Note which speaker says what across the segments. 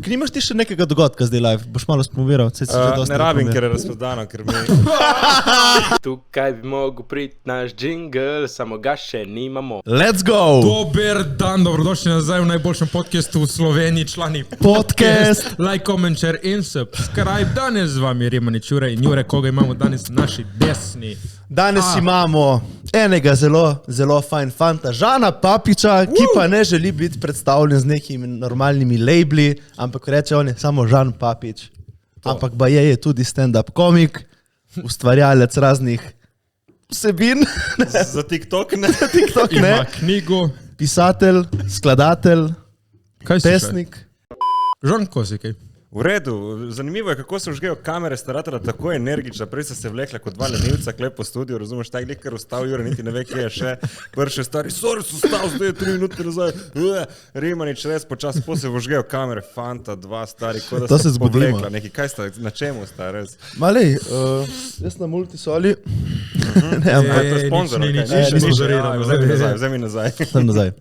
Speaker 1: nimaš ti še nekega dogodka zdaj live? Boš malo spromoviral?
Speaker 2: Ne rabim, ker je razprodano, ker mi...
Speaker 3: Tukaj bi mogel priti naš jingle, samo ga še nimamo.
Speaker 1: Let's go!
Speaker 4: Dober dan, dobrodošli nazaj v najboljšem podcastu v Sloveniji, člani
Speaker 1: Podcast.
Speaker 4: Like, comment, share in subscribe. Danes z vami Rimanič Jure in Jure, koga imamo danes na naši desni.
Speaker 1: Danes imamo enega zelo fajn fanta, Žana Papiča, ki pa ne želi biti predstavljen z nekimi normalnimi labeli, ampak reče on je samo Žan Papič. Ampak baje je tudi stand-up komik, ustvarjalec raznih vsebin.
Speaker 2: Za TikTok ne.
Speaker 1: TikTok ne.
Speaker 4: Ima knjigo.
Speaker 1: Pisatelj, skladatelj, pesnik.
Speaker 4: Žan, ko si kaj?
Speaker 2: V redu, zanimivo je, kako se užgejo kamere staratela tako energična, prej so se vlekla kot dva lenivca klep po studiu, razumeš, tak lik, ker ustal Jure, niti ne ve, kje je še, prvi stari, sorry, so stal, zdaj je 3 minute nazaj, Rimanič, res počas, po se užgejo kamere, fanta, dva stari, kot da se povlekla, neki, kaj sta, na čemu sta, res?
Speaker 1: Malej, jaz na Multisoli, ne, ampak
Speaker 2: To je sponzor, vzemi nazaj.
Speaker 1: sem nazaj.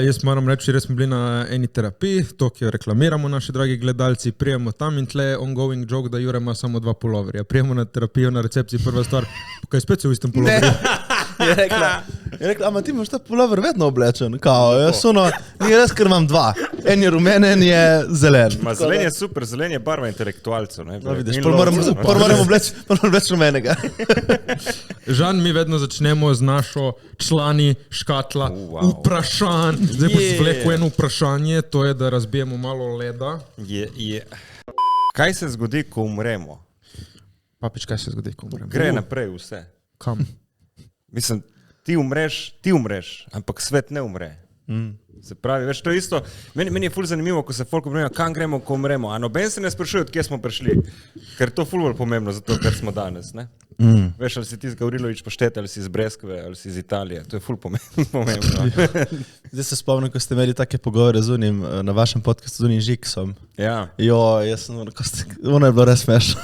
Speaker 4: Jaz moram reči, res smo bili na eni terapiji, to, ki jo reklamiramo, naši dragi gledalci, prijemo tam in tle ongoing joke, da Jure ima samo 2 puloverja. Prijemo na terapijo, na recepciji, prva stvar, kaj spet se v istem puloverju?
Speaker 1: Je rekla, ama ti imaš ta pulover vedno oblečen, kao, jaz ono, ni res, ker imam 2. En je rumen, en je zelen.
Speaker 2: Ma zelen je super, zelen je barva intelektualcev, ne?
Speaker 1: No, vidiš, moram obleči rumenega.
Speaker 4: Žan, mi vedno začnemo z našo člani škatla vprašanj. Zdaj boš zvlekel eno vprašanje, to je, da razbijemo malo leda.
Speaker 2: Kaj se zgodi, ko umremo?
Speaker 4: Papič, kaj se zgodi, ko umremo?
Speaker 2: Gre naprej vse.
Speaker 4: Kam?
Speaker 2: Mislim, ti umreš, ampak svet ne umre. Se pravi, veš, to je isto, meni je ful zanimivo, ko se folk obrnejo, kam gremo, ko umremo, a noben se ne sprašuje, od kje smo prišli, ker to ful bolj pomembno za to, kar smo danes, ne? Veš, ali si ti z Gavrilović Paštete, ali si iz Breskve, ali si iz Italije, to je ful pomembno.
Speaker 1: Zdaj se spomnim, ko ste imeli take pogovore z unim, na vašem podcastu z unim Žiksom.
Speaker 2: Ja.
Speaker 1: Jo, jaz sem, ono je bilo res smešno.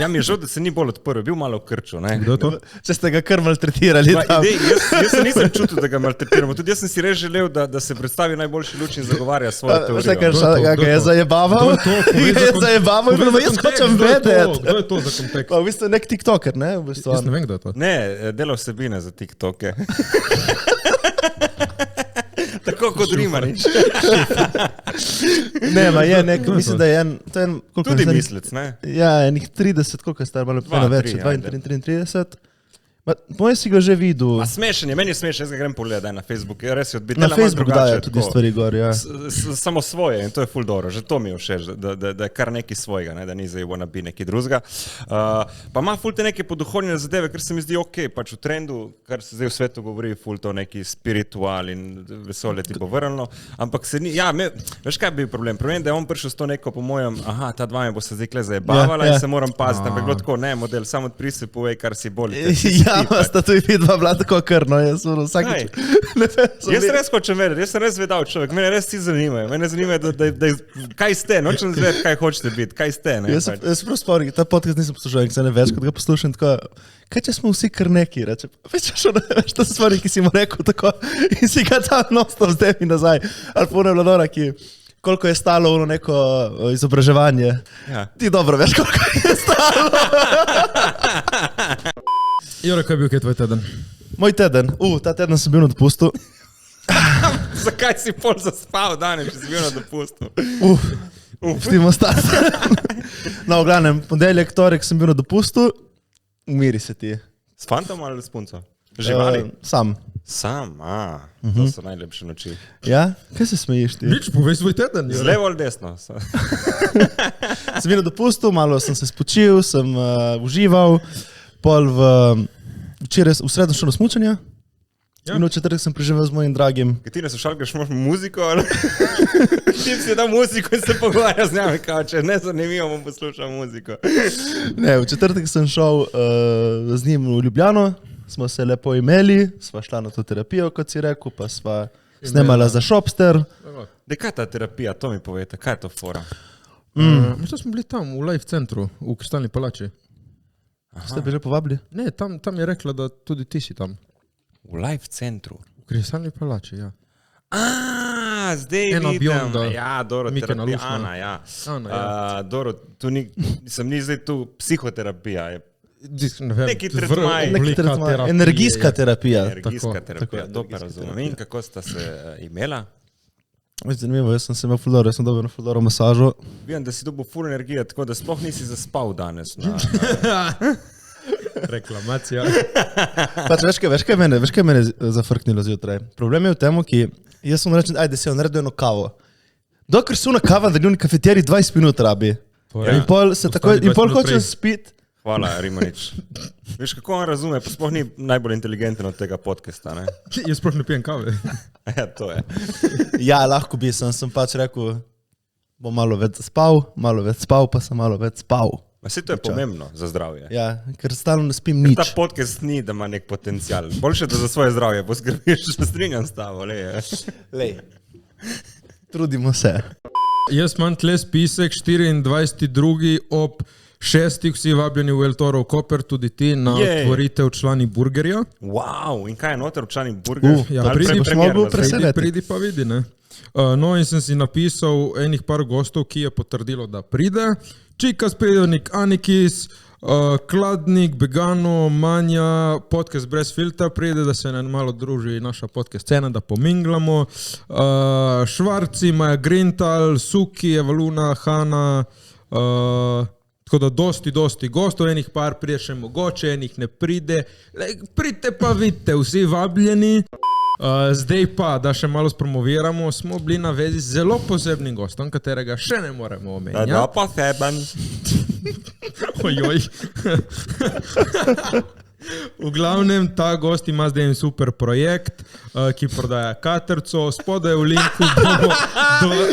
Speaker 2: Ja, mi je žal, da se ni bolj odprl, bil malo v krču, ne?
Speaker 4: Kdo je to?
Speaker 1: Če ste ga kar maltretirali tam.
Speaker 2: Jaz se nisem čutil, da ga maltretiramo, tudi jaz sem si res želel, da se predstavi najboljši luč in zagovarja svojo teorijo.
Speaker 1: Ga je zajebaval? Ga je zajebaval in jaz hočem vedeti.
Speaker 4: Kdo je to za kontekst?
Speaker 1: V bistvu nek tiktoker, ne?
Speaker 4: Jaz ne vem, kdo je to.
Speaker 2: Ne, dela vsebine za TikToke. Tako kot Rimanič.
Speaker 1: Ne, ma je nek, mislim, da je en...
Speaker 2: Tudi mislec, ne?
Speaker 1: Ja, enih 30, koliko je star, malo več, 32. Po mojem si ga že videl.
Speaker 2: A smešen je, meni je smešen, jaz ga grem pogledati na Facebook, res je odbiti.
Speaker 1: Na Facebook dajo tudi stvari gor, ja.
Speaker 2: Samo svoje in to je ful dobro, že to mi je všeč, da je kar nekaj svojega, ne, da ni zdaj wanna be nekaj drugega. Pa ima ful te neke poduhovne zadeve, ker se mi zdi ok, pač v trendu, kar se zdaj v svetu govori, ful to neki spiritual in vesolje ti povrnilo, ampak se ni, ja, veš kaj bi bil problem? Problem je, da je on prišel s to neko po mojem, ta dva me bo se zdaj kle zajebavala in se moram paziti, ampak bilo tako, ne, model, samo odpri se, povej, kar si bolj.
Speaker 1: Ja, sta tu i vidva bila tako krno, jaz sem vsakič...
Speaker 2: Jaz res hočem vedeti, jaz sem res vedal človek, mene res ti zanimajo, mene zanimajo, kaj ste, nočem zvedeti, kaj hočete biti, kaj ste, ne?
Speaker 1: Jaz prav spomnim, ta podcast nisem poslušal, se ne več, kot ga poslušam tako, kaj če smo vsi kar neki, reče, veš, to so stvari, ki si mu rekel tako in si ga tam non-stop zdaj mi nazaj, ali pune vladora, ki... Koliko je stalo ono neko izobraževanje. Ja. Ti dobro veš, koliko je stalo.
Speaker 4: Jure, kaj je bil kaj tvoj teden?
Speaker 1: Moj teden? Ta teden sem bil na dopustu.
Speaker 2: Zakaj si pol zaspal danes, če si bil na dopustu?
Speaker 1: Pustimo stati. No, v glavnem, ponedeljek, torek sem bil na dopustu. Umiri se ti.
Speaker 2: S fantom ali s punco? Živali?
Speaker 1: Sam.
Speaker 2: Sam, to so najlepše noči.
Speaker 1: Ja? Kaj se smejiš ti?
Speaker 4: Nič, povej svoj teden.
Speaker 2: Z levo ali desno?
Speaker 1: Sem bil na dopustu, malo sem se spočil, sem užival, pol včeraj v sredo šel na smučanje in v četrtek sem preživel z mojim dragim.
Speaker 2: Kaj ti ne slušal, greš možno muziko, ali? Ti si dal muziko in se pogovarjal z njami, kao, če ne zanimivo, bom poslušal muziko.
Speaker 1: Ne, v četrtek sem šel z njim v Ljubljano, smo se lepo imeli, sva šla na to terapijo, kot si rekel, pa sva snemala za Shopster.
Speaker 2: Kaj je ta terapija, to mi povejte, kaj je to fora?
Speaker 4: Možda smo bili tam, v live centru, v Kristalni palači.
Speaker 1: Ste bili povabili?
Speaker 4: Ne, tam je rekla, da tudi ti si tam.
Speaker 2: V live centru?
Speaker 4: V Kristalni palači, ja.
Speaker 2: zdaj
Speaker 4: Ena
Speaker 2: vidim.
Speaker 4: Bionda.
Speaker 2: Ja, dobro,
Speaker 4: Mike
Speaker 2: terapija.
Speaker 4: Nalušna.
Speaker 2: Ana, ja.
Speaker 4: Ana, ja.
Speaker 2: Dobro, tu ni zdaj tu psihoterapija. Je
Speaker 4: Ne vem,
Speaker 2: Neki tretmaj.
Speaker 4: oblika terapije.
Speaker 1: Energijska terapija.
Speaker 2: energijska
Speaker 4: Tako,
Speaker 2: terapija,
Speaker 1: tako,
Speaker 2: to pa
Speaker 1: energijska
Speaker 2: razumem.
Speaker 1: terapija.
Speaker 2: In kako sta se imela?
Speaker 1: Zanimivo, jaz sem se imel fuldoro, jaz sem dobil na fuldoro masažo.
Speaker 2: Vem, da si dobil full energije, tako da sploh nisi zaspal danes. Na,
Speaker 4: Reklamacija.
Speaker 1: Pač, veš kaj mene zafrknilo zjutraj? Problem je v tem, ki jaz sem rečen, ajde, si jo naredil eno kavo. Dokler so na kava, da njuni kafeteri 20 minut rabi.
Speaker 2: Ja.
Speaker 1: In pol se tako,
Speaker 4: Ostani
Speaker 1: in pol
Speaker 4: 20 minut
Speaker 1: hočem
Speaker 4: prej.
Speaker 1: spiti.
Speaker 2: Hvala, Rimanič. Veš, kako on razume, pa sploh ni najbolj inteligenten od tega podcasta, ne?
Speaker 4: Jaz sploh ne pijem kave.
Speaker 2: Ja, to je.
Speaker 1: Ja, lahko bi, sem pač rekel, bom malo več spal, pa sem malo več spal.
Speaker 2: Ma se to je pomembno za zdravje.
Speaker 1: Ja, ker stalno ne spim
Speaker 2: Ta
Speaker 1: nič.
Speaker 2: podcast ni, da ima nek potencial. Boljše, da za svoje zdravje poskrbiš, se strinjam s tabo.
Speaker 1: Lej, trudimo se.
Speaker 4: Jaz imam tle spisek 24.2. ob 6. Vsi vabljeni v El Toro v Koper, tudi ti na
Speaker 2: Jej.
Speaker 4: otvoritev člani burgerja.
Speaker 2: Wow, in kaj je noter v člani burger?
Speaker 4: Ja,
Speaker 1: Pa
Speaker 4: pridi,
Speaker 1: boš mogel presenetiti.
Speaker 4: Pridi pa vidi, ne. No in sem si napisal enih par gostov, ki je potrdilo, da pride. Čika Spedovnik, Anikis, Kladnik, Begano, Manja, podcast brez filtra pride, da se nam malo druži naša podcast scena, da pominglamo. Švarci, Maja Grintal, Suki, Evaluna, Hanna, tako da dosti gostov, enih par pride še mogoče, enih ne pride. Pridite pa vidite, vsi vabljeni. Zdaj pa, da še malo spromoviramo, smo bili na vezi z zelo posebnim gostom, katerega še ne moremo omenjati.
Speaker 2: Da, poseben.
Speaker 4: Ojoj. V glavnem, ta gost ima zdaj en super projekt, ki prodaja katerco. Spodaj v linku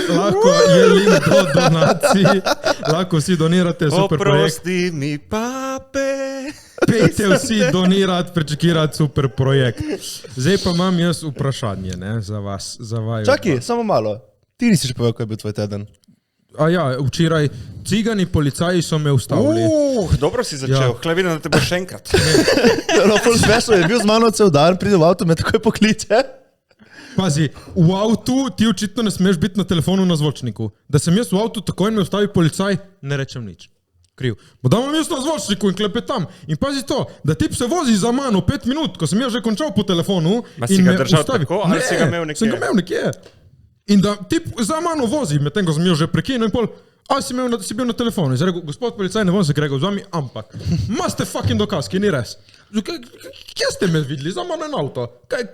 Speaker 4: lahko je link do donacij, lahko vsi donirate, super projekt.
Speaker 2: Oprosti mi, pape.
Speaker 4: Pejte vsi donirati, prečekirati super projekt. Zdaj pa imam jaz vprašanje, ne, za vas, za vaju.
Speaker 1: Čakaj, samo malo. Ti nisi še povedal, kaj je bil tvoj teden.
Speaker 4: A ja, včeraj cigani policaji so me ustavili.
Speaker 2: Dobro si začel,
Speaker 4: Ja.
Speaker 2: Hvala, vidim, da te bo še enkrat.
Speaker 1: No, ful smešno je bil z mano cel dan, pride v avto, me takoj pokliče.
Speaker 4: Pazi, v avtu ti očitno ne smeš biti na telefonu na zvočniku. Da sem jaz v avtu takoj in me ustavi policaj, ne rečem nič. Kriv. Bo da imam jaz na zvočniku in klepetam. In pazi to, da tip se vozi za mano 5 minut, ko sem jaz že končal po telefonu.
Speaker 2: Ma si
Speaker 4: in
Speaker 2: ga
Speaker 4: me
Speaker 2: držal
Speaker 4: ustavi.
Speaker 2: tako, ali si ga imel nekje?
Speaker 4: Sem ga imel nekje. In da tip za mano vozi, medtem ko sem jaz že prekinil in pol, a si bil na telefonu. In sem rekel, gospod policaj, ne bom se kregal z vami, ampak imate fucking dokaz, ki ni res. Kje ste me videli? Za mano en avto.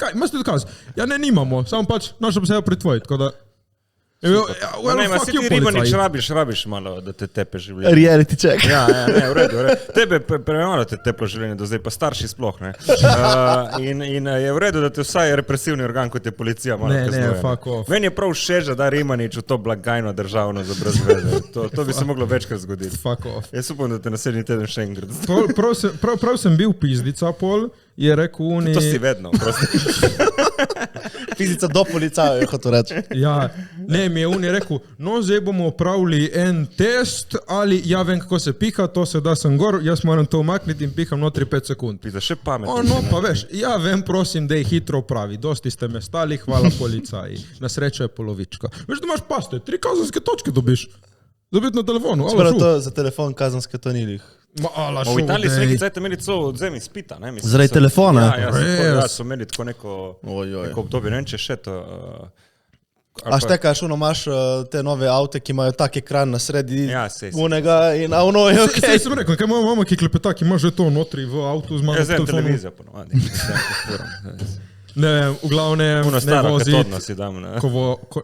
Speaker 4: Imate dokaz? Ja, ne, nimamo, samo pač našel bi se pri tvoj, tako da...
Speaker 2: Ma ne, ma si ti Rimanič rabiš malo, da te tepe življenje.
Speaker 1: Reality check.
Speaker 2: Ja, ne, v redu. Tebe premalo te teplo življenje do zdaj, pa starši sploh, ne. In je v redu, da te vsaj represivni organ, kot je policija, malo
Speaker 4: Ne,
Speaker 2: kaznuje.
Speaker 4: fuck off.
Speaker 2: Meni je prav všeč, da da Rimanič v to blagajno državno za brez veze. To bi se moglo večkrat zgoditi.
Speaker 4: Fuck off.
Speaker 2: Jaz upam, da te naslednji teden še enkrat.
Speaker 4: Prav sem bil pizdica pol, je rekel Uni...
Speaker 2: To si vedno, prosti.
Speaker 1: Fizica do policaja, je hotel reči.
Speaker 4: Ja, ne, mi je Uni rekel, no zdaj bomo opravili en test, ali ja vem, kako se piha, to se da sem gor, jaz moram to umakniti in piham notri 5 sekund.
Speaker 2: Pisa še pametno.
Speaker 4: No, pa veš, ja vem, prosim, da je hitro opravi, dosti ste me stali, hvala policaji, na srečo je polovička. Veš, da imaš paste, 3 kazenske točke dobiš, dobiti na telefonu, ala
Speaker 1: Sprav
Speaker 4: šu.
Speaker 1: to za telefon kazenske to ni lih.
Speaker 4: Ma, ala
Speaker 2: V
Speaker 4: šu,
Speaker 2: Italiji so
Speaker 4: dej.
Speaker 2: neki cajt imeli celo odzem izpita, ne? Mislim,
Speaker 1: Zaradi telefona?
Speaker 2: Ja, so imeli tako neko
Speaker 1: Ojoj.
Speaker 2: obdobje, ne vem, če še to...
Speaker 1: A štekaš, ono imaš te nove avte, ki imajo tak ekran na sredi
Speaker 2: Ja, sej.
Speaker 1: unega in a ono je
Speaker 4: Saj
Speaker 1: okej.
Speaker 4: sem rekel, kaj moja mama, ki klepeta, ki ima že to notri v avtu z mano
Speaker 2: Jaz
Speaker 4: v
Speaker 2: sem
Speaker 4: telefonu.
Speaker 2: televizijo ponovadi.
Speaker 4: Ne, v glavnem
Speaker 2: Puno
Speaker 4: ne
Speaker 2: staro
Speaker 4: voziti,
Speaker 2: katodno si dam. Ne?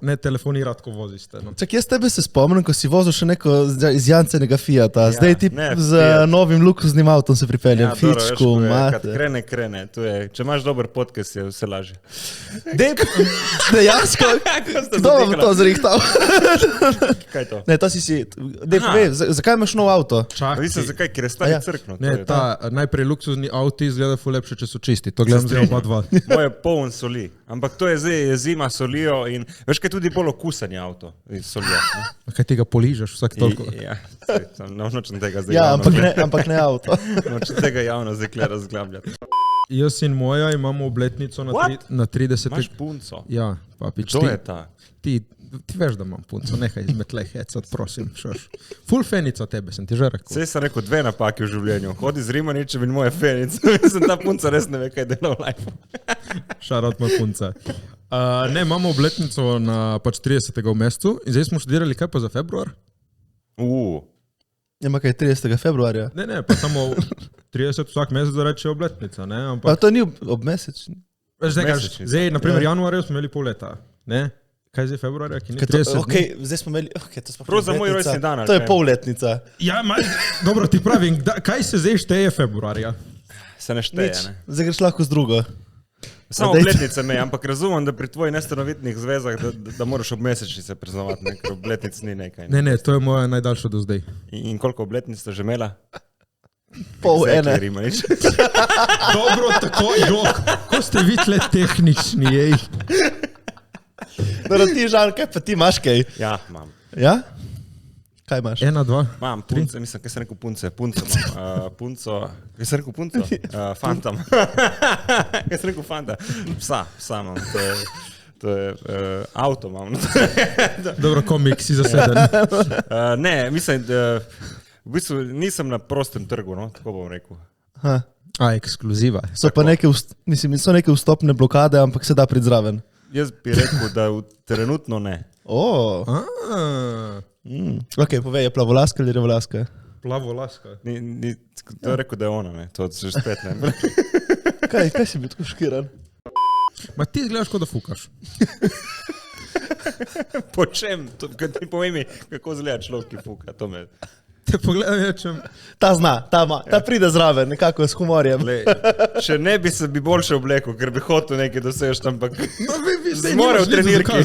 Speaker 4: ne telefonirati, ko voziste. No.
Speaker 1: Čak, jaz tebe se spomnim, ko si vozil še neko izjancenega Fiata, zdaj ti
Speaker 2: ne,
Speaker 1: z
Speaker 2: Fiat.
Speaker 1: novim luksusnim avtom se pripeljem.
Speaker 2: dobro, veš,
Speaker 1: Fičku,
Speaker 2: ko je, kad
Speaker 1: mate.
Speaker 2: krene, to je, če imaš dober podcast, je vse lažje.
Speaker 1: Dejansko, kdo vam to zrihtal?
Speaker 2: Kaj je to?
Speaker 1: Ne, to si, dej
Speaker 2: Aha.
Speaker 1: povej, zakaj imaš nov avto?
Speaker 2: Pa Mislim, zakaj, ker je stari
Speaker 1: Ja.
Speaker 2: crkno.
Speaker 4: Ne, najprej luksuzni avti izgleda ful lepše, če so čisti. To gledam zdaj oba dva.
Speaker 2: Moje poln soli. Ampak to je zdaj, je zima, solijo in veš, kaj je tudi bolj okusanje avto. Solijo. Ne?
Speaker 4: Kaj tega poližeš vsak toliko?
Speaker 2: Ja, nočem tega zdaj
Speaker 1: Ja,
Speaker 2: javno,
Speaker 1: ampak ne avto.
Speaker 2: nočem tega javno zdaj razglabljati.
Speaker 4: Jaz in moja imamo obletnico na 30.
Speaker 2: Imaš punco?
Speaker 4: Ja, papič.
Speaker 2: Kdo je ta?
Speaker 4: Ti veš, da imam punco, nehaj izmetlej hecat, prosim, šoš. Ful fenica tebe, sem ti že rekel.
Speaker 2: Sej sem rekel 2 napaki v življenju. Hodi z Rimaničem in moje fenice. Mislim, ta punca res ne ve, kaj dela v life.
Speaker 4: Šarat moja punca. Ne, imamo obletnico na pač 30. v mesecu in zdaj smo študirali kaj pa za februar?
Speaker 1: Ima kaj 30. februarja.
Speaker 4: Ne, pa samo 30 vsak mesec da reče obletnica, ne?
Speaker 1: Pa
Speaker 4: Ampak,
Speaker 1: to ni obmesečni.
Speaker 4: zdaj, naprimer, januarja smo imeli pol leta, ne? Kaj je zdaj februarja, ki ni 30 dni?
Speaker 1: Okay, zdaj smo imeli, to sploh
Speaker 2: Prav za
Speaker 1: ni
Speaker 2: moj
Speaker 1: obletnica.
Speaker 2: rojstni dan, ali
Speaker 1: To je
Speaker 2: kaj?
Speaker 1: polletnica.
Speaker 4: Ja, dobro ti pravim, kaj se zdaj šteje februarja?
Speaker 2: Se ne šteje,
Speaker 1: Nič.
Speaker 2: ne?
Speaker 1: Zdaj greš lahko z drugo.
Speaker 2: Samo
Speaker 1: Dajte.
Speaker 2: obletnice me, ampak razumem, da pri tvojih nestanovitnih zvezah, da moraš ob mesečnice praznovati, ne? Ker obletnic ni nekaj. Ne?
Speaker 4: Ne, to je moja najdaljša do zdaj.
Speaker 2: In koliko obletnic ste že imela?
Speaker 1: Pol
Speaker 2: Zdaj,
Speaker 1: ene.
Speaker 2: Rimanič.
Speaker 4: Dobro, tako, jok, ko ste vi tle tehnični, jej.
Speaker 1: Dobro, ti Žan, kaj pa ti imaš kaj?
Speaker 2: Ja, imam.
Speaker 1: Ja? Kaj imaš?
Speaker 4: 1, 2.
Speaker 2: Imam punce, mislim, kaj sem rekel punce, punco imam, punco, kaj sem rekel punco? Fantam. Kaj sem rekel fanta? Psa imam, to je avto imam.
Speaker 4: Dobro, komik si zaseden.
Speaker 2: Ne, mislim, v bistvu nisem na prostem trgu, no, tako bom rekel.
Speaker 1: Aha.
Speaker 4: Ekskluziva.
Speaker 1: So pa neke, mislim, so neke vstopne blokade, ampak se da priti zraven.
Speaker 2: Jaz bi rekel, da trenutno ne.
Speaker 1: O, ok, povej, je plavolaska ali revolaska?
Speaker 4: Plavo laska.
Speaker 2: To je rekel, da je ona, ne, to že spet ne.
Speaker 1: Kaj si bil tako šokiran?
Speaker 4: Ma ti gledaš, kot da fukaš.
Speaker 2: Po čem? Povej mi, kako zgleda človek, ki fuka, to me...
Speaker 4: Te pogledam, rečem,
Speaker 1: Ta zna, ta pride zraven, nekako s humorjem.
Speaker 2: Glej, če ne bi se bi boljše oblekel, ker bi hotel nekaj dosežeti, ampak
Speaker 4: zmore
Speaker 2: v trenirki.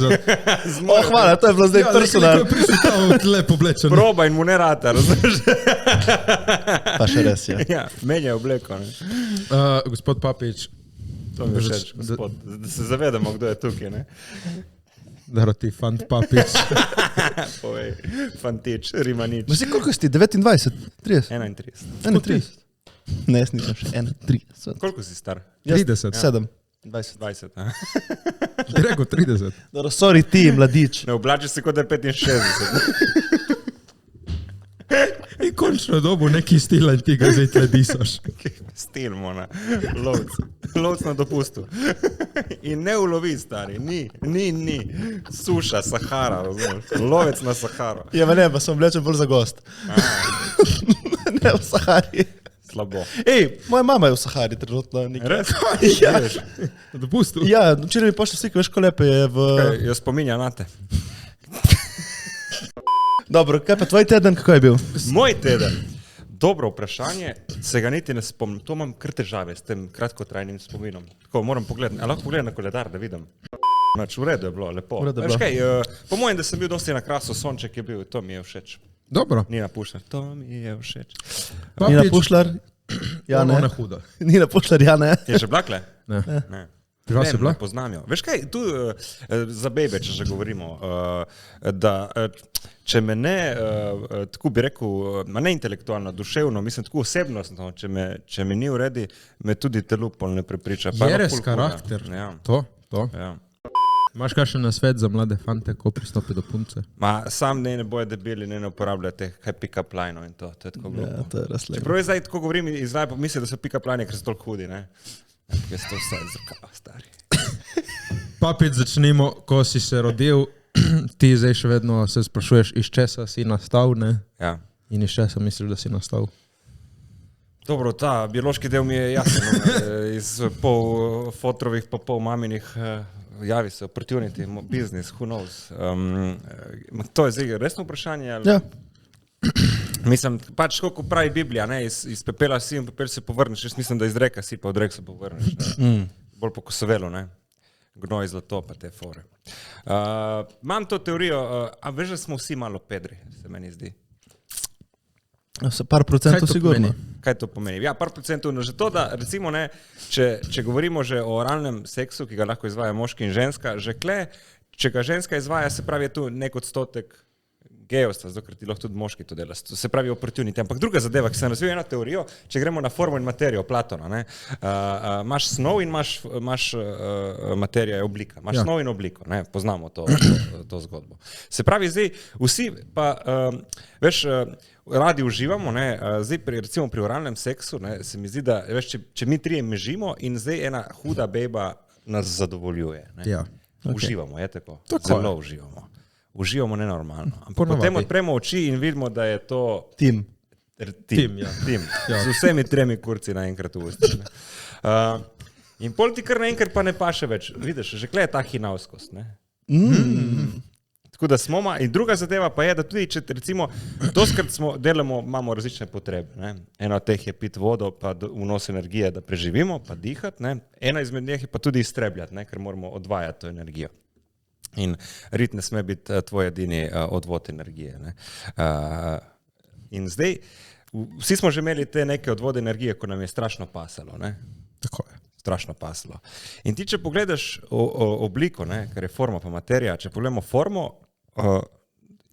Speaker 1: O, hvala, to je bilo zdaj personal.
Speaker 4: Ja, prišel tam lepo oblečen.
Speaker 2: Proba in mu ne rata, razumeš?
Speaker 1: Pa še res je.
Speaker 2: Ja, meni je obleko, ne.
Speaker 4: Gospod Papič,
Speaker 2: To mi je všeč, gospod. Da se zavedamo, kdo je tukaj, ne.
Speaker 4: da ti fant Papič.
Speaker 2: Povej, fantič, Rimanič.
Speaker 1: Vsi, koliko si ti? 29? 30?
Speaker 2: 31.
Speaker 1: 31? Ne, jaz nisem še 31.
Speaker 2: Koliko si star?
Speaker 4: 30.
Speaker 1: 7. 20.
Speaker 2: 20, a?
Speaker 4: Ti rekel 30.
Speaker 1: Dobro, sorry ti, mladič.
Speaker 2: Ne oblači se kot da je 65.
Speaker 4: In končno dobu neki stil in ti ga zdaj tle disaš.
Speaker 2: Stil, mona. Lovc na dopustu. In ne ulovi, stari. Ni. Suša, Sahara, razumeš? Lovec na Saharo.
Speaker 1: Ja, ne, pa sem oblečen bolj za gost. Ne v Sahari.
Speaker 2: Slabo.
Speaker 1: Ej, moja mama je v Sahari trenutno.
Speaker 2: Res?
Speaker 1: Ja.
Speaker 4: Na dopustu?
Speaker 1: Ja, včeraj mi pošli slike, veš, ko lepe je v...
Speaker 2: Jo spominja na te.
Speaker 1: Dobro, kaj pa tvoj teden, kako je bil?
Speaker 2: Moj teden. Dobro vprašanje, se ga niti ne spomnim. To imam kar težave s tem kratkotrajnim spominom. Tako, moram pogledati, ali lahko pogledam na koledar, da vidim. Znači, v redu je bilo, lepo.
Speaker 1: V redu je
Speaker 2: Veš
Speaker 1: bilo.
Speaker 2: kaj, po mojem, da sem bil dosti na krasu, sonček je bil, to mi je všeč.
Speaker 4: Dobro.
Speaker 2: Nina Pušlar, to mi je všeč.
Speaker 1: Nina Pušlar? Ja,
Speaker 4: Ona
Speaker 1: ne.
Speaker 4: je huda.
Speaker 1: Nina Pušlar, ja, ne.
Speaker 2: Je že blakle?
Speaker 4: Ne.
Speaker 2: Ne.
Speaker 4: Pri vas je bila?
Speaker 2: Ne poznam jo. Veš kaj, tu za bebe, če že govorimo, da če me ne, tako bi rekel, ma ne intelektualno, duševno, mislim tako osebnostno, če me ni uredi, me tudi telo pol ne prepriča. Pa
Speaker 4: Je
Speaker 2: ima
Speaker 4: res
Speaker 2: ful huda.
Speaker 4: karakter.
Speaker 2: Ja,
Speaker 4: To.
Speaker 2: ja.
Speaker 4: Imaš kakšen nasvet za mlade fante, ko pristopi do punce?
Speaker 2: Ma sam ne boje debeli, ne uporabljate kaj pick-up line in to je tako
Speaker 1: Ja,
Speaker 2: glupo.
Speaker 1: to je res lepo.
Speaker 2: Čeprav je zdaj tako govorim, izvaj pomisli, da so pick-up line, ker so toliko hudi, ne? Jaz to vse zrkava, stari.
Speaker 4: Papič, začnimo, ko si se rodil, ti zdaj še vedno se sprašuješ, iz česa si nastal, ne?
Speaker 2: Ja.
Speaker 4: In iz česa misliš, da si nastal?
Speaker 2: Dobro, ta biološki del mi je jasen, iz pol fotrovih pa pol maminih, javi se, opportunity, business, who knows. To je zdaj resno vprašanje? Ali?
Speaker 1: Ja.
Speaker 2: Mislim, pač kako pravi Biblija, ne, iz pepela si in pepel se povrneš, jaz mislim, da iz reka si pa od rek se povrneš. Bolj po Kosovelu, ne. Gnoj, zlato pa te fore. Imam to teorijo, a veš, da smo vsi malo pedri, se meni zdi.
Speaker 1: Par procentov sigurno.
Speaker 2: Kaj to pomeni? Ja, par procentov, no že to, da recimo ne, če govorimo že o oralnem seksu, ki ga lahko izvaja moški in ženska, že kle, če ga ženska izvaja, se pravi, je tu nek odstotek geosta, zato ker ti lahko tudi moški to dela. Se pravi opportunity. Ampak druga zadeva, ki sem razvil eno teorijo, če gremo na formo in materijo Platona, ne, imaš snov in imaš materija je oblika. Imaš snov in obliko, ne, poznamo to zgodbo. Se pravi, zdaj vsi pa, radi uživamo, ne, zdaj recimo pri oralnem seksu, ne, se mi zdi, da če mi trije mežimo in zdaj ena huda beba nas zadovoljuje. Ne.
Speaker 4: Ja.
Speaker 2: Uživamo, je tako? Zelo uživamo. Uživamo nenormalno. Ampak potem odpremo oči in vidimo, da je to
Speaker 1: Tim.
Speaker 2: Tim. Z vsemi tremi kurci naenkrat v usti. In pol ti kar naenkrat pa ne paše več. Vidiš, že kle je ta hinavskost. Ne? Tako da smo, in druga zadeva pa je, da tudi, če recimo, doskrat imamo različne potrebe. Ne? Ena od teh je piti vodo, pa vnos energije, da preživimo, pa dihati. Ne? Ena izmed njih je pa tudi iztrebljati, ne? Ker moramo odvajati to energijo. In rit ne sme biti tvoj edini odvod energije. Ne? In zdaj, vsi smo že imeli te neke odvode energije, ko nam je strašno pasalo. Ne?
Speaker 4: Tako je.
Speaker 2: Strašno pasalo. In ti, če pogledaš obliko, ne, kar je forma pa materija, če pogledamo formo,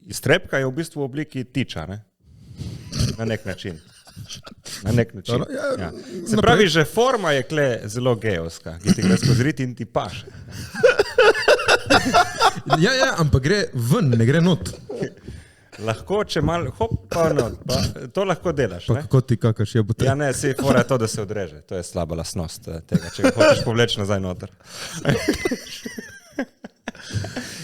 Speaker 2: iztrebka je v bistvu v obliki tiča, ne? Na nek način. Ja. Se pravi, že forma je kle zelo geovska, ki ti gre skozi rit in ti paše.
Speaker 4: Ja, ampak gre ven, ne gre not.
Speaker 2: Lahko, če malo, pa not, pa to lahko delaš.
Speaker 4: Pa kako ti kakaš je bo
Speaker 2: Ja, ne, se fora to, da se odreže. To je slaba lastnost tega, če ga hočeš povleči nazaj noter.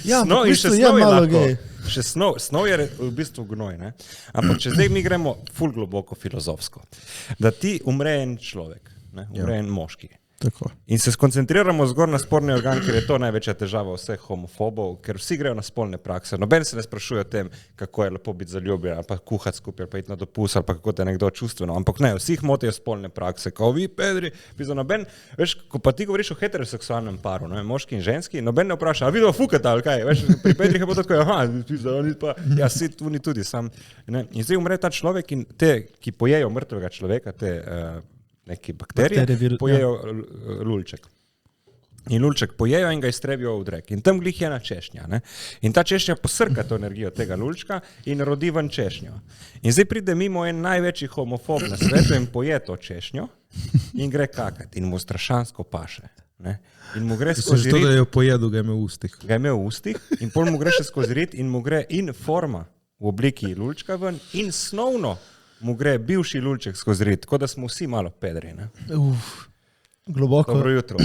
Speaker 1: Ja,
Speaker 2: snov,
Speaker 1: v bistvu je malo gej.
Speaker 2: Še snov je v bistvu gnoj, ne? Ampak če zdaj mi gremo ful globoko filozofsko, da ti umre en človek, ne? Umre en moški.
Speaker 4: Tako.
Speaker 2: In se skoncentriramo zgor na spolni organ, ker je to največja težava vseh homofobov, ker vsi grejo na spolne prakse. Noben se ne sprašuje o tem, kako je lepo biti zaljubljen, ali pa kuhati skupaj, ali pa iti na dopust, ali pa kako te nekdo čustveno. Ampak ne, vsi jih motijo spolne prakse, kao vi, pedri, pizdo noben. Veš, ko pa ti govoriš o heteroseksualnem paru, ne, moški in ženski, noben ne vpraša, a vidva fukata ali kaj, veš, pri pedrih je pa tako, aha, pizdo, oni pa, ja, si tu ni tudi sam. Ne. In zdaj umre ta človek in te, ki pojejo mrtvega človeka, te neki bakterije, pojejo lulček. In lulček pojejo in ga iztrebijo v drek. In tam glih je ena češnja. Ne? In ta češnja posrka to energijo tega lulčka in rodi ven češnjo. In zdaj pride mimo en največji homofob na svetu in poje to češnjo in gre kakati in mu strašansko paše. Ne? In mu gre skozi rit.
Speaker 4: To, da jo pojedu, ga je imel v ustih.
Speaker 2: Ga je imel v ustih in pol mu gre še skozi rit in mu gre in forma v obliki lulčka ven in snovno mu gre bivši lulček skozi rit, tako da smo vsi malo pedri. Ne?
Speaker 1: Globoko.
Speaker 2: Dobro jutro.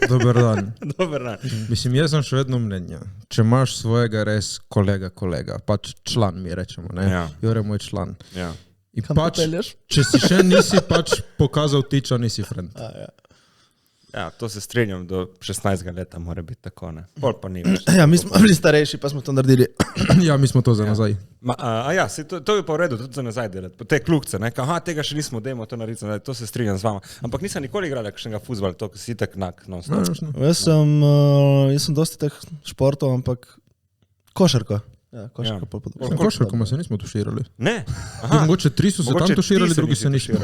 Speaker 4: Dober dan.
Speaker 2: Dober dan.
Speaker 4: Mislim, jaz sem še vedno mnenja. Če imaš svojega res kolega, pač član mi rečemo, ne?
Speaker 2: Ja.
Speaker 4: Jure moj član.
Speaker 2: Ja.
Speaker 4: In
Speaker 1: Kam
Speaker 4: pač,
Speaker 1: popelješ?
Speaker 4: če si še nisi pač pokazal tiča, nisi friend.
Speaker 2: Ja, to se strinjam, do 16 leta mora biti tako, ne. Pol pa ni več.
Speaker 1: Ja, mi smo bili starejši, pa smo to naredili.
Speaker 4: Ja, mi smo to za nazaj.
Speaker 2: To je pa v redu, tudi za nazaj delati. Te klukce, ne, aha, tega še nismo, dajmo to narediti, nazaj, to se strinjam z vama. Ampak nisem nikoli igral kakšnega fuzbala, to si tak nak, non-stop.
Speaker 1: Jaz sem dosti teh športov, ampak košarka. Ja, košarka pa podobno.
Speaker 4: Košarko se nismo tuširali.
Speaker 2: Ne,
Speaker 4: Mogoče 3 so se tam tuširali, drugi se nismo.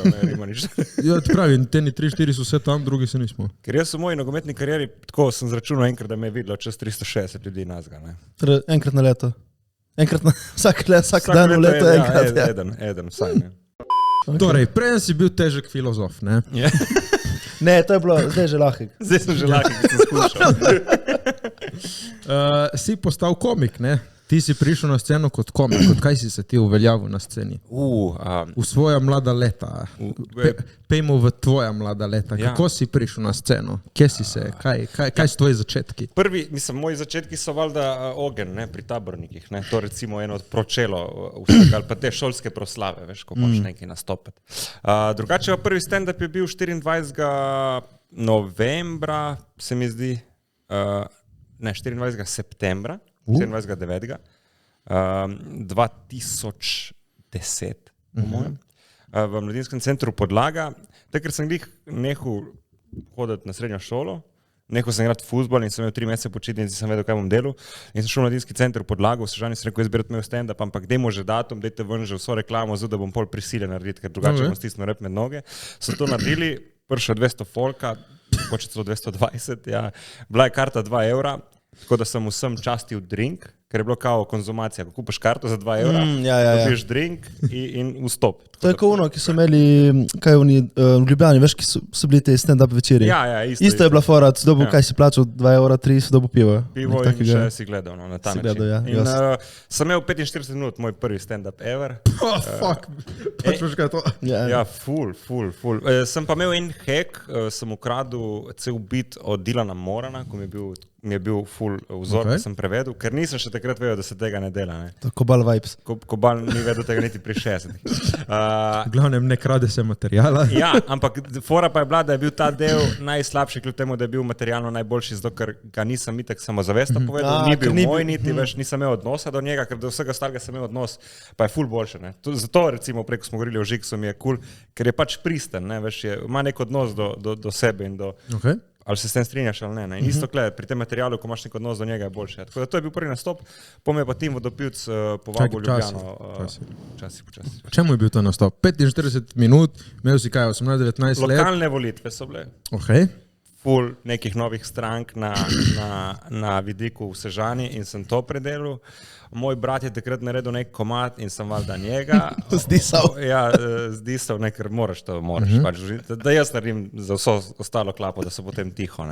Speaker 4: Ja, ti pravim, teni 3-4 so se tam, drugi se nismo.
Speaker 2: Ker jaz v moji nogometni karieri, tako sem zračunal enkrat, da me je videlo čez 360 ljudi nazga, ne.
Speaker 1: Enkrat na leto. Vsak dan v leto enkrat.
Speaker 2: Ja, eden, vsaj, ne.
Speaker 4: Torej, prej si bil težek filozof, ne?
Speaker 1: Ne, to je bilo, zdaj že lahek.
Speaker 2: Zdaj sem že lahek, ki sem skušal.
Speaker 4: Si postal komik, ne? Ti si prišel na sceno kot komik, kot kaj si se ti uveljavil na sceni? V svoja mlada leta. Pejmo v tvoja mlada leta.
Speaker 2: Ja.
Speaker 4: Kako si prišel na sceno? Kje si se? Kaj so tvoji začetki?
Speaker 2: Moji začetki so valjda ogen, ne, pri tabornikih, ne. To recimo eno od pročelo vsega, ali pa te šolske proslave, veš, ko moš nekaj nastopati. Drugače pa prvi stand-up je bil 24. novembra, se mi zdi, 24. septembra, 24.9. 2010, po mojem, v Mladinskem centru Podlaga. Takrat sem nehal hoditi na srednjo šolo, nehal sem igrati fuzbol in sem imel 3 mesece počitnic in sem vedel, kaj bom delal. In sem šel v Mladinski center v Podlago, v Sežani sem rekel, jaz bi rad imel stand-up, ampak dajmo že datum, dajte ven že vso reklamo, zato da bom pol prisiljen narediti, ker drugače bom stisnil rep med noge. So to naredili, prišlo 200 folka, mogoče celo 220, ja. Bila je karta 2 evra. Tako da sem vsem častil drink, ker je bilo kao konzumacija, ko kupaš karto za 2 evra, dobiš drink in vstop.
Speaker 1: To je kot ono, ki so imeli, kaj oni v Ljubljani, veš, ki so bili te stand-up večeri.
Speaker 2: Ja,
Speaker 1: isto je bila fora, si dobil, kaj si plačal, 2 evra, 3 si dobil pivo.
Speaker 2: Pivo in še si gledal, no, na ta način.
Speaker 1: Gledal, ja,
Speaker 2: sem imel 45 minut, moj prvi stand-up ever.
Speaker 4: Oh, fuck, pač veš kaj to.
Speaker 2: Ja, ful. Sem pa imel en hack, sem ukradel cel bit od Dylana Morana, ko mi je bil ful vzor, ki sem prevedel, ker nisem še takrat vedel, da se tega ne dela. Ne.
Speaker 1: To Kobal vibes.
Speaker 2: Kobal ni vedel tega niti pri 60.
Speaker 4: V glavnem ne krade se materijala.
Speaker 2: Ja, ampak fora pa je bila, da je bil ta del najslabši, kljub temu, da je bil materialno najboljši, zato ker ga nisem itak samozavestno povedal, ni bil moj niti, veš, nisem imel odnosa do njega, ker do vsega starega sem imel odnos, pa je ful boljše. Ne. Zato recimo preko smo govorili o Žiksu mi je kul, ker je pač pristen, ne, veš, ima nek odnos do sebe in do...
Speaker 4: Okay.
Speaker 2: Ali se s tem strinjaš ali ne. In isto pri tem materialu, ko imaš nek odnos do njega, je boljše. Tako da to je bil prvi nastop, potem je pa Tim Vodopivc povabil Ljubljano. Počasi.
Speaker 4: Čemu je bil to nastop? 45 minut, imel si kaj, 18-19 let?
Speaker 2: Lokalne volitve so bile.
Speaker 4: Okay.
Speaker 2: Ful nekih novih strank na vidiku v Sežani in sem to predelil. Moj brat je takrat naredil nek komad in sem valjda njega.
Speaker 1: Zdisal.
Speaker 2: Ja, zdisal, ne, ker moraš. Pač, da jaz naredim za vso ostalo klapo, da so potem tiho.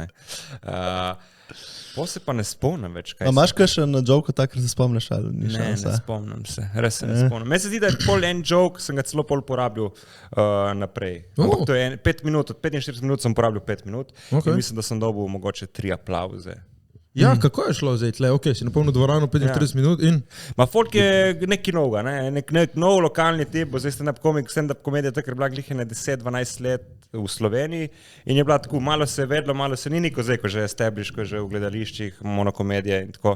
Speaker 2: Po se pa ne spomnim več.
Speaker 1: Imaš kakšen joke, takrat se spomniš ali ni
Speaker 2: ne spomnim se, res se ne spomnim. Meni se zdi, da je pol en joke, sem ga celo pol porabil naprej. Ampak to je 5 minut, od 45 minut sem porabil 5 minut in mislim, da sem dobil mogoče 3 aplauze.
Speaker 4: Ja, kako je šlo zdaj tle? Ok, si napolnil dvorano 35 minut in...
Speaker 2: Ma folk je nekaj novega, nek nov lokalni tip, bo zdaj stand-up komedija, takrat je bila glihene 10-12 let v Sloveniji in je bila tako, malo se je vedlo, malo se ni niko zdaj, ko že je establish, ko že v gledališčih, monokomedije in tako.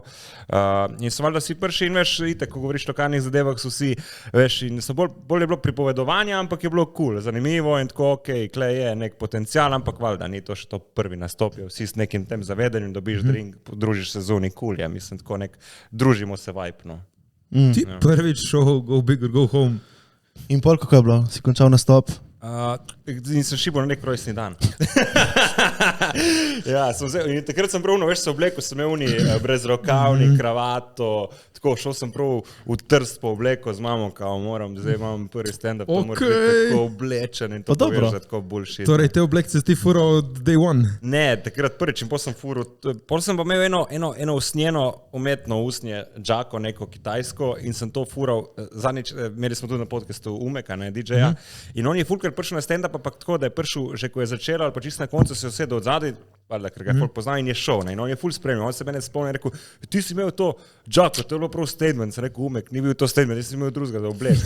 Speaker 2: In so valjda vsi prši in veš, itak, ko govoriš o lokalnih zadevah, so vsi, veš, in so bolj je bilo pripovedovanja, ampak je bilo cool, zanimivo in tako, ok, kle je nek potencial, ampak valjda ni to še to prvi nastop, vsi s nekim tem zavedanjem dobiš drink, družiš se z unik kul, ja, mislim, tako nek družimo se vibe, no.
Speaker 4: Ti prvič šel Go Big or Go Home.
Speaker 1: In pol, kako je bilo? Si končal nastop?
Speaker 2: In sem šibal na nek rojstni dan. Ja, in takrat sem prav, veš, se oblekel, sem imel brez rokavni, kravato, tako šel sem prav v Trst po obleko z mamo, kao moram, zdaj imam prvi stand-up, to mora biti tako oblečen in to poveš, tako bullshit.
Speaker 4: Torej, te obleke si ti fural od day one?
Speaker 2: Ne, takrat prvič in potem sem fural, potem sem pa imel eno usnjeno umetno usnje, džako, neko kitajsko in sem to fural, zadnjič, imeli smo tudi na podcastu Umeka, ne, DJ-ja, in on je fulkrat prišel na stand-up, pa tako, da je prišel, že ko je začelo, ali pa čisto na koncu se usedel od zadaj, ker ga folk pozna in je šel, ne, in on je ful spremljal, on se mene spomnil in rekel, ti si imel to džako, to je bilo prav statement, sem rekel, Umek, ni bil to statement, jaz si imel drugega za oblek.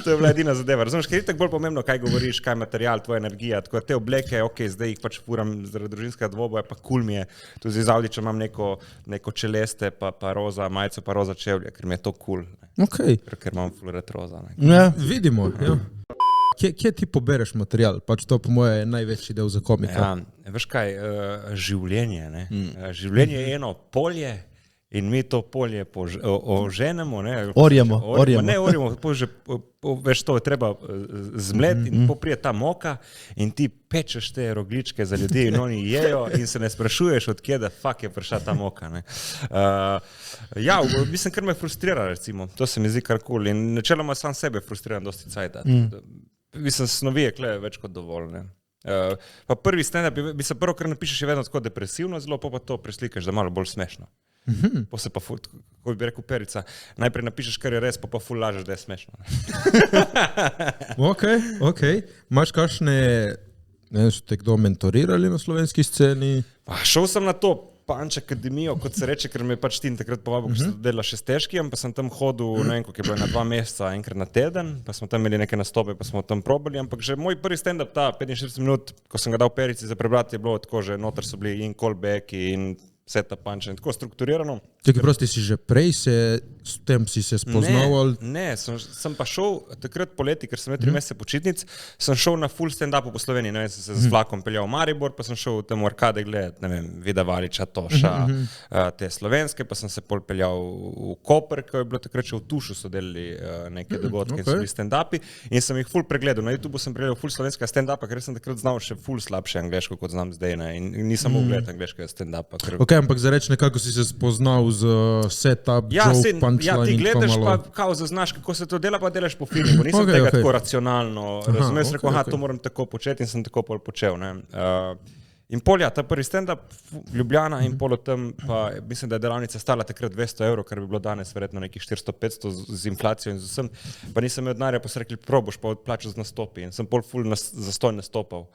Speaker 2: To je bila edina zadeva, razumeš, ker je tako bolj pomembno, kaj govoriš, kaj je material, tvoja energija, tako te obleke, ok, zdaj jih pač furam zaradi družinskega dvoboja, pa cool mi je, tudi z Avdičem imam neko čeleste, pa roza majico, pa roza čevlje, ker mi je to cool, ker imam ful retroza.
Speaker 4: Ja, vidimo, ja. Kje ti pobereš material? Pač to po moje je največji del za komika.
Speaker 2: Ja, veš kaj, življenje, ne? Življenje je eno polje in mi to polje oženemo, ne?
Speaker 1: Orjemo.
Speaker 2: Ne, orjemo, veš, to je treba zmleti in poprije ta moka in ti pečeš te rogličke za ljudi in oni jejo in se ne sprašuješ, od kje da fuck je prišla ta moka, ne? Ja, mislim, kar me frustrira, recimo, to se mi zdi kar cool in načeloma sam sebe frustriram dosti cajta. Mislim, snovi je kle več kot dovolj, ne. Pa prvi stand-up, mislim, prvo, kar napišeš je vedno tako depresivno, zelo pa to preslikaš, da malo bolj smešno. Po se pa ful, ko bi rekel Perica, najprej napišeš, kar je res, pa ful lažeš, da je smešno.
Speaker 4: Ok. Imaš kakšne, ne so te kdo mentorirali na slovenski sceni?
Speaker 2: Šel sem na to Punch Akademijo, kot se reče, ker me je pač Tim takrat povabil, ko sem delal še s težkim, pa sem tam hodil, ne vem, koliko je bilo, na 2 meseca, enkrat na teden, pa smo tam imeli neke nastope, pa smo tam probali, ampak že moj prvi stand-up, ta 45 minut, ko sem ga dal Perici za prebrati, je bilo tako, že noter so bili in callbacki in seta punch in tako strukturirano.
Speaker 4: Čekaj, prosti si že prej s tem si se spoznal?
Speaker 2: Ne, sem pa šel takrat poleti, ker sem imel 3 mesece počitnic, sem šel na full stand-upu po Sloveniji, ne vem, sem se z vlakom peljal v Maribor, pa sem šel tam v arkade gledati, ne vem, Vida Valiča, Toša, te slovenske, pa sem se pol peljal v Koper, ko je bilo takrat še v Tušu so delali neke dogodke in so bili stand-upi in sem jih full pregledal. Na YouTube sem pregledal full slovenskega stand-upa, ker sem takrat znal še full slabše angleško, kot znam zdaj, ne, in nisem mogel gledati angleškega stand-upa.
Speaker 4: Ok, ampak za reč nekako si se spoznal skozi setup,
Speaker 2: Ja,
Speaker 4: joke,
Speaker 2: ti
Speaker 4: punchline in
Speaker 2: gledaš
Speaker 4: tako
Speaker 2: pa,
Speaker 4: malo.
Speaker 2: kao zaznaš, kako se to dela, pa delaš po filmu. Nisem
Speaker 4: Okej,
Speaker 2: tega
Speaker 4: okej.
Speaker 2: tako racionalno razumel, sem rekel, aha,
Speaker 4: okej.
Speaker 2: to moram tako početi in sem tako pol počel. Ne. In pol, ja, ta prvi stand-up Ljubljana in pol od tam, pa mislim, da je delavnica stala takrat 200 evrov, kar bi bilo danes verjetno nekih 400-500 z inflacijo in z vsem, pa nisem imel denarja, pa so rekli, proboš pa odplačal z nastopi in sem pol ful zastoj nastopal,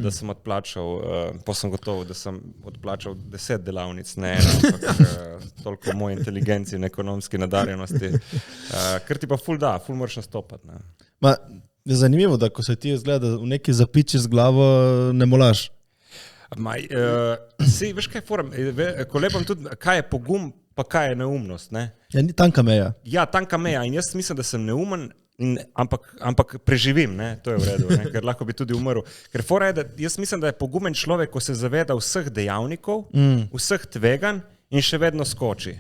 Speaker 2: da sem odplačal, pa sem gotov, da sem odplačal 10 delavnic, ne eno, ampak toliko moje inteligenci in ekonomski nadarjenosti, ker ti pa ful moraš nastopati. Ne.
Speaker 1: Ma, je zanimivo, da ko se ti zgleda, v neki zapiči z glavo ne molaš.
Speaker 2: Veš kaj je forum, ko lepam tudi, kaj je pogum, pa kaj je neumnost, ne?
Speaker 1: Ja, ni tanka meja.
Speaker 2: Ja, tanka meja in jaz mislim, da sem neumen, ampak preživim, ne? To je v redu, ne? Ker lahko bi tudi umrl. Ker fora je, da jaz mislim, da je pogumen človek, ko se zaveda vseh dejavnikov, vseh tveganj in še vedno skoči.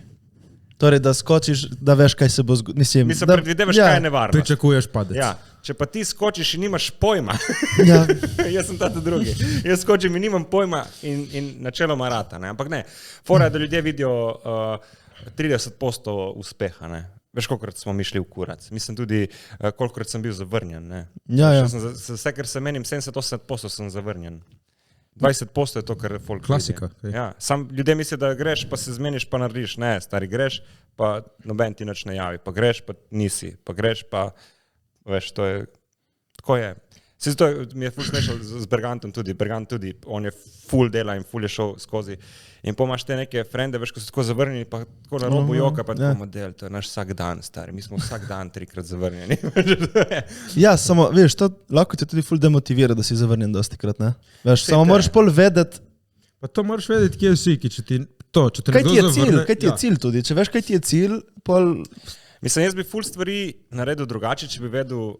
Speaker 1: Torej, da skočiš, da veš, kaj se bo zgodilo.
Speaker 2: Mislim, predvidevaš, kaj je nevarno.
Speaker 4: Pričakuješ padec.
Speaker 2: Ja, če pa ti skočiš in nimaš pojma,
Speaker 1: Ja.
Speaker 2: jaz sem tata drugi. Jaz skočim in nimam pojma in načeloma rata. Ne? Ampak ne, fora je, da ljudje vidijo 30% uspeha. Ne? Veš, kolikokrat smo mi šli v kurac. Mislim tudi, kolikokrat sem bil zavrnjen. Ne?
Speaker 1: Ja, ja.
Speaker 2: Vse, kar se menim, 70-80% sem zavrnjen. 20% je to, kar folk
Speaker 4: Klasika,
Speaker 2: vidi. Ja, sam ljudje mislijo, da greš, pa se zmeniš, pa narediš. Ne, stari, greš, pa noben ti nič ne javi. Pa greš, pa nisi. Pa greš, pa veš, to je, tako je. Se zato mi je ful smešal z Bergantom tudi. Bergant tudi, on je ful dela in ful je šel skozi. In pomaš te neke frende, veš, ko so tako zavrnjeni, pa tako na robu joka, pa tako model, to je naš vsak dan, stari. Mi smo vsak dan 3-krat zavrnjeni.
Speaker 1: Ja, samo, veš, to lahko te tudi ful demotivira, da si zavrnjen dostikrat, ne? Veš, samo moraš pol vedeti,
Speaker 4: Pa to moraš vedeti, kje si, če ti to, če te
Speaker 1: kaj ti je
Speaker 4: nekdo
Speaker 1: cilj,
Speaker 4: zavrne-
Speaker 1: kaj ti je cilj tudi. Če veš, kaj ti je cilj, pol...
Speaker 2: Mislim, jaz bi ful stvari naredil drugače, če bi vedel,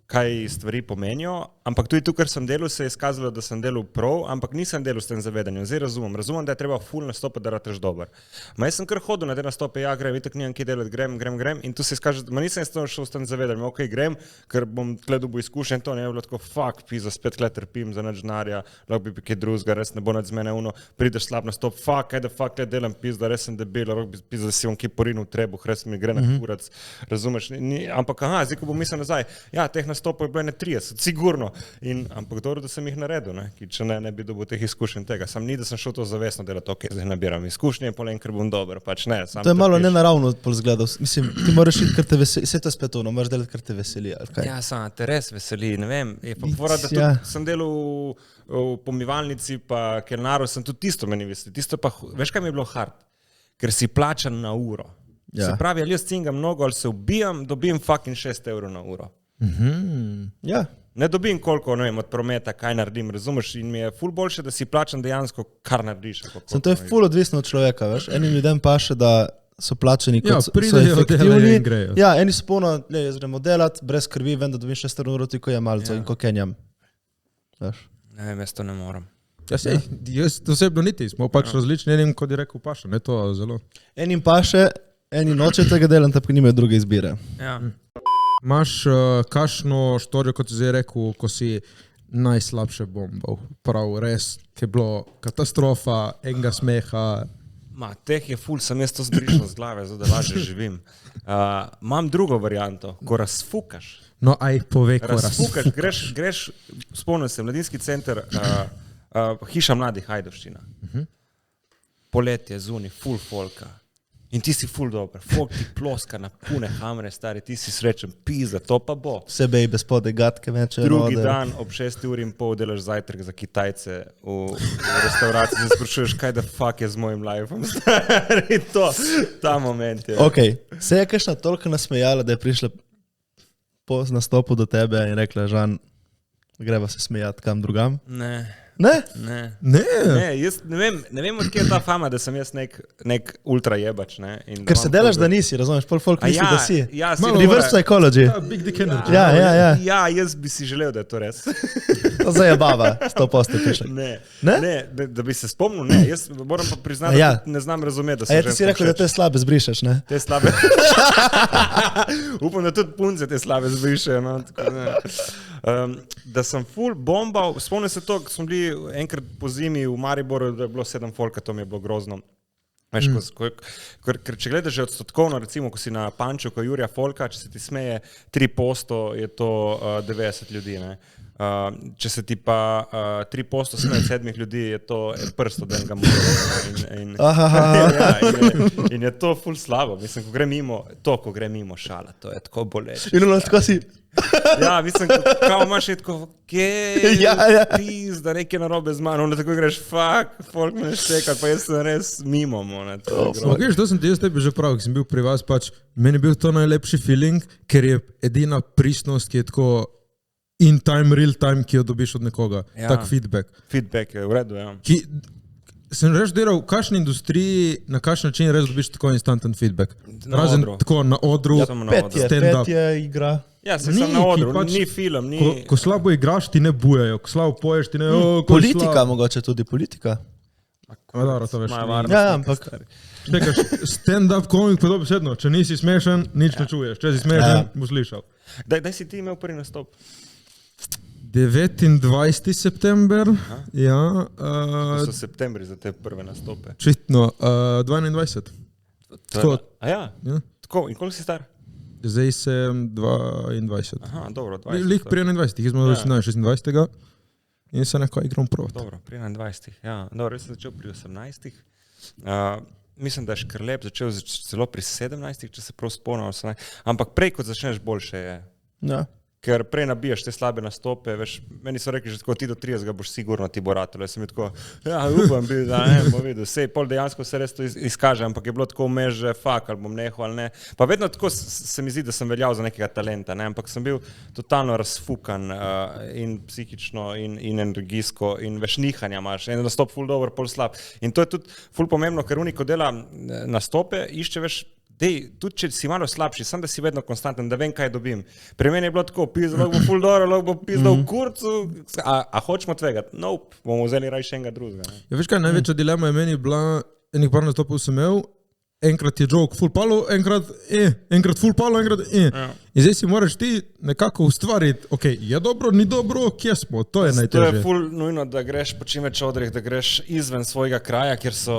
Speaker 2: kaj stvari pomenijo, ampak tudi tu, ker sem delal, se je izkazalo, da sem delal prav, ampak nisem delal s tem zavedanjem. Zdaj razumem, da je treba ful nastopati, da rateš dober. Ma jaz sem kar hodil na te nastope, ja, grem, itak nimam kje delati, grem in tu se izkaže, ma nisem šel s tem zavedanjem, ok, grem, ker bom tle dobil izkušenj, to ne je bilo tako, fuck, pizza, spet tle trpim za nič denarja, lahko bi kaj drugega, res ne bo nad z mene uno, prideš slab nastop, fuck, kaj da fuck, tle delam pizza, res sem debel, lahko bi pizza, si on kje porinil v trebuh, res mi gre na kurac, razumeš, ampak aha, zdaj ko bom mislil nazaj, ja, teh nastopov je bilo 30, sigurno. Ampak dobro, da sem jih naredil, ne? Če ne bi dobil teh izkušenj tega. Sam ni, da sem šel to zavestno delati, ok, zdaj nabiram izkušnje, polen, ker bom dober. Pač ne, sam
Speaker 1: To je malo
Speaker 2: trpiš.
Speaker 1: nenaravno pol zgledal. Mislim, ti moraš iti, ker te veseli. Vse to je spet ono, moraš delati, ker te veseli. Ali kaj?
Speaker 2: Ja, sam te res veseli, ne vem. Je pa fora, da
Speaker 1: Ja.
Speaker 2: tudi sem delal v pomivalnici, pa kelnaru, sem tudi tisto meni veseli. Tisto pa, veš, kaj mi je bilo hard? Ker si plačan na uro.
Speaker 1: Ja.
Speaker 2: Se pravi, ali jaz cingam mnogo, ali se ubijam, dobim fucking 6 evrov na uro.
Speaker 1: Ja.
Speaker 2: Ne dobim koliko, ne vem, od prometa, kaj naredim, razumeš, in mi je ful boljše, da si plačan dejansko, kar narediš.
Speaker 1: Sem to je ful odvisno od človeka, veš. Enim ljudem paše, da so plačani
Speaker 4: Ja,
Speaker 1: kot so
Speaker 4: pridejo,
Speaker 1: efektivni.
Speaker 4: delajo in grejo.
Speaker 1: Ja, eni so polno, jaz gremo delat, brez krvi, vem, da dobim 6 evrov, ko je malce in ko kenjam. Veš.
Speaker 2: Ne vem, jaz to ne morem.
Speaker 4: Ja, sej, jaz osebno niti, smo pač različni, enim, kot je rekel Paša, ne to zelo.
Speaker 1: Enim paše, eni noče tega delati, pa nimajo druge izbire.
Speaker 2: Ja.
Speaker 4: Imaš kakšno štorijo, kot si zdaj rekel, ko si najslabše bombal? Prav, res, ki je bilo katastrofa, enega smeha.
Speaker 2: Ma, teh je ful, sem jaz to zbrišal z glave, zato da lažje živim. Imam drugo varianto, ko razfukaš.
Speaker 4: No, aj pove, ko
Speaker 2: Razfukaš, greš, spomnim se, mladinski center, hiša mladih Hajdovščina. Poletje, zunaj, ful folka. In ti si ful dober, folk ti ploska na pune hamre, stari, ti si srečen, pizda, to pa bo.
Speaker 1: Vse bejbe spode, gatke meče.
Speaker 2: Drugi
Speaker 1: rode.
Speaker 2: dan ob 6:30 delaš zajtrk za Kitajce v restauraciji, se sprašuješ, kaj da fuck je z mojim lifeom, stari, ta moment je.
Speaker 1: Ok, se je kakšna toliko nasmejala, da je prišla po nastopu do tebe in rekla, Žan, greva se smejati kam drugam?
Speaker 2: Ne.
Speaker 1: Ne?
Speaker 4: Ne,
Speaker 2: Jaz ne vem, odkje je ta fama, da sem jaz nek ultra jebač. Ne, in da
Speaker 1: Ker se
Speaker 2: imam
Speaker 1: delaš,
Speaker 2: ful-
Speaker 1: da nisi, razumeš, pol folk misli, da si.
Speaker 2: Ja, si
Speaker 4: Malo
Speaker 1: Reverse psychology.
Speaker 4: big dick energy.
Speaker 1: Ja, ja, ja.
Speaker 2: Ja, jaz bi si želel, da je to res.
Speaker 1: To zajebava, 100% piše.
Speaker 2: Ne, da bi se spomnil, ne. Jaz moram pa priznati,
Speaker 1: Ja.
Speaker 2: da ne znam razumeti, da
Speaker 1: A
Speaker 2: sem
Speaker 1: ja, ti si rekel, da te slabe zbrišeš, ne?
Speaker 2: Te slabe. Upam, da tudi punce te slabe zbrišejo. No, tako, da sem full bombal, spomnim se to, ko smo bili enkrat po zimi v Mariboru, da je bilo 7 folka, to mi je bilo grozno. Veš, ker če gledaš že odstotkovno, recimo, ko si na Panču, ko Jurija Folka, če se ti smeje 3%, je to 90 ljudi. Ne? Če se ti pa 3% smeje 7 ljudi, je to prst od enega in je to ful slabo. Mislim, ko gre mimo šala, to je tako boleče.
Speaker 1: In tako si...
Speaker 2: Ja, mislim, kao imaš je tako, pizda, nekaj narobe z mano, tako greš, folk me štekati, pa jaz sem res mimo,
Speaker 4: to sem ti jaz tebi že prav, ki sem bil pri vas, pač, meni je bil to najlepši feeling, ker je edina pristnost, ki je tako in time, real time, ki jo dobiš od nekoga, tak feedback.
Speaker 2: Feedback je v redu, ja.
Speaker 4: Sem reč delal, v kakšni industriji, na kakšen način res dobiš tako instanten feedback? Razen tako na odru,
Speaker 1: petje igra.
Speaker 2: Ja, sem na odru, ni film, ni...
Speaker 4: Ko slabo igraš, ti ne bujajo, ko slabo poješ, ti ne...
Speaker 1: Politika, mogoče tudi politika.
Speaker 4: Dobro, to veš.
Speaker 1: Ja, ampak...
Speaker 4: Štekaš, stand-up komik, pa dobesedno, če nisi smešen, nič ne čuješ, če si smešen, bo slišal.
Speaker 2: Daj si ti imel prvi nastop?
Speaker 4: 29. september, ja.
Speaker 2: To so septembri za te prve nastope.
Speaker 4: Čitno, 22.
Speaker 2: Tako, tako, in koliko si star?
Speaker 4: Zdaj sem 22.
Speaker 2: Aha, dobro, 20.
Speaker 4: Lik pri 21, jaz sem 26. In se nekaj igram proti.
Speaker 2: Dobro, pri 21. Ja, dobro, jaz sem začel pri 18. Mislim, da je Škrlep začel celo pri 17, če se prav spomnim. Ampak prej, kot začneš, boljše je.
Speaker 1: Ja.
Speaker 2: Ker prej nabijaš te slabe nastope, veš, meni so rekli, že tako ti do 30 boš sigurno ti bo ratalo. Jaz sem bil tako, upam bil, da ne bom videl. Sej, pol dejansko se res to izkaže, ampak je bilo tako vmes, že ali bom nehal ali ne. Pa vedno tako se mi zdi, da sem veljal za nekega talenta, ne? Ampak sem bil totalno razfukan in psihično in energijsko in veš, nihanja imaš. En nastop ful dober, pol slab. In to je tudi ful pomembno, ker uniko dela nastope, išče veš, tudi če si malo slabši, sam da si vedno konstanten, da vem, kaj dobim. Pri meni je bilo tako, pizda, lahko bo ful dobro, lahko bo pizda v kurcu, a hočemo tvegati? Nope, bomo vzeli raj še enega drugega.
Speaker 4: Ja, veš kaj, največja dilema je meni bila, enih par nastopov sem imel, enkrat je joke full palo, enkrat full palo, enkrat Ja. In zdaj si moraš ti nekako ustvariti, ok, je dobro, ni dobro, kje smo, to je najtežje.
Speaker 2: To je ful nujno, da greš po čim več odrih, da greš izven svojega kraja, kjer so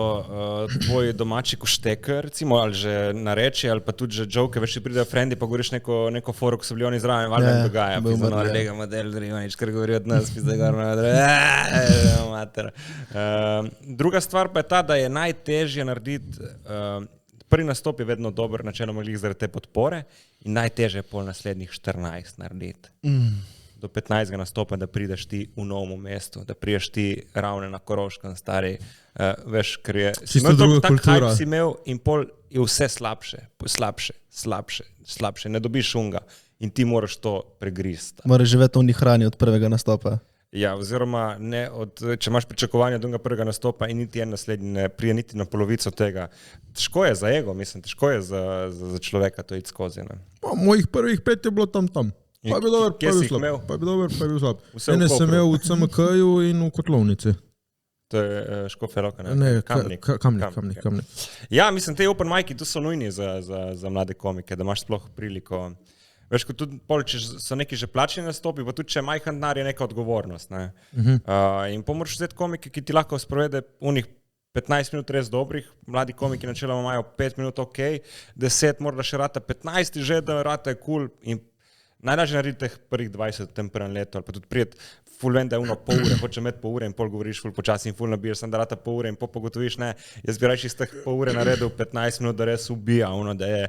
Speaker 2: tvoji domači košteke, recimo, ali že nareči, ali pa tudi že joke, veš, pridejo frendi, pa govoriš neko foru, ko so bili oni zraven, valjda jim dogaja, pizda, no, lega model, Drivanič, kar govori od nas, pizda, mater. Druga stvar pa je ta, da je najtežje narediti prvi nastop je vedno dober, načeloma glih zaradi te podpore in najtežje je pol naslednjih 14 narediti. Do 15. nastopa, da prideš ti v novo mesto, da prideš ti ravne na Koroškem, stari, veš, ker je...
Speaker 4: Čisto druga kultura.
Speaker 2: Si imel in pol je vse slabše, ne dobiš šunga in ti moraš to pregrist.
Speaker 1: Moraš živeti v njih hrani od prvega nastopa.
Speaker 2: Ja, oziroma ne če imaš pričakovanja od prvega nastopa in niti en naslednji ne prije niti na polovico tega. Težko je za ego, mislim, težko je za človeka to iti skozi. Ne?
Speaker 4: Mojih prvih 5 je bilo tam. Pa je bil dober, pa je bil slab. Pa je bil dober, pa je bil slab. Ene sem imel v CMK-ju in v Kotlovnici.
Speaker 2: To je Škofja Loka, ne?
Speaker 4: Ne, Kamnik.
Speaker 2: Ja, mislim, te open mic'i, to so nujni za mlade komike, da imaš sploh priliko. Veš, ko tudi če so neki že plačeni nastopi, pa tudi če majhen denar je neka odgovornost. Ne? In moraš vzeti komike, ki ti lahko sprovede unih 15 minut res dobrih, mladi komiki načeloma imajo 5 minut ok, 10 mora še rata 15, že da rata je cool in najlažje narediti teh prvih 20 v tem prvem letu, ali pa tudi prijeti ful vem, da je pol ure, hoče imeti pol ure in pol govoriš ful počasi in ful nabiješ, sem da rata pol ure in pol pogotoviš, ne, jaz bi rajši iz teh pol ure naredil 15 minut, da res ubija, da je,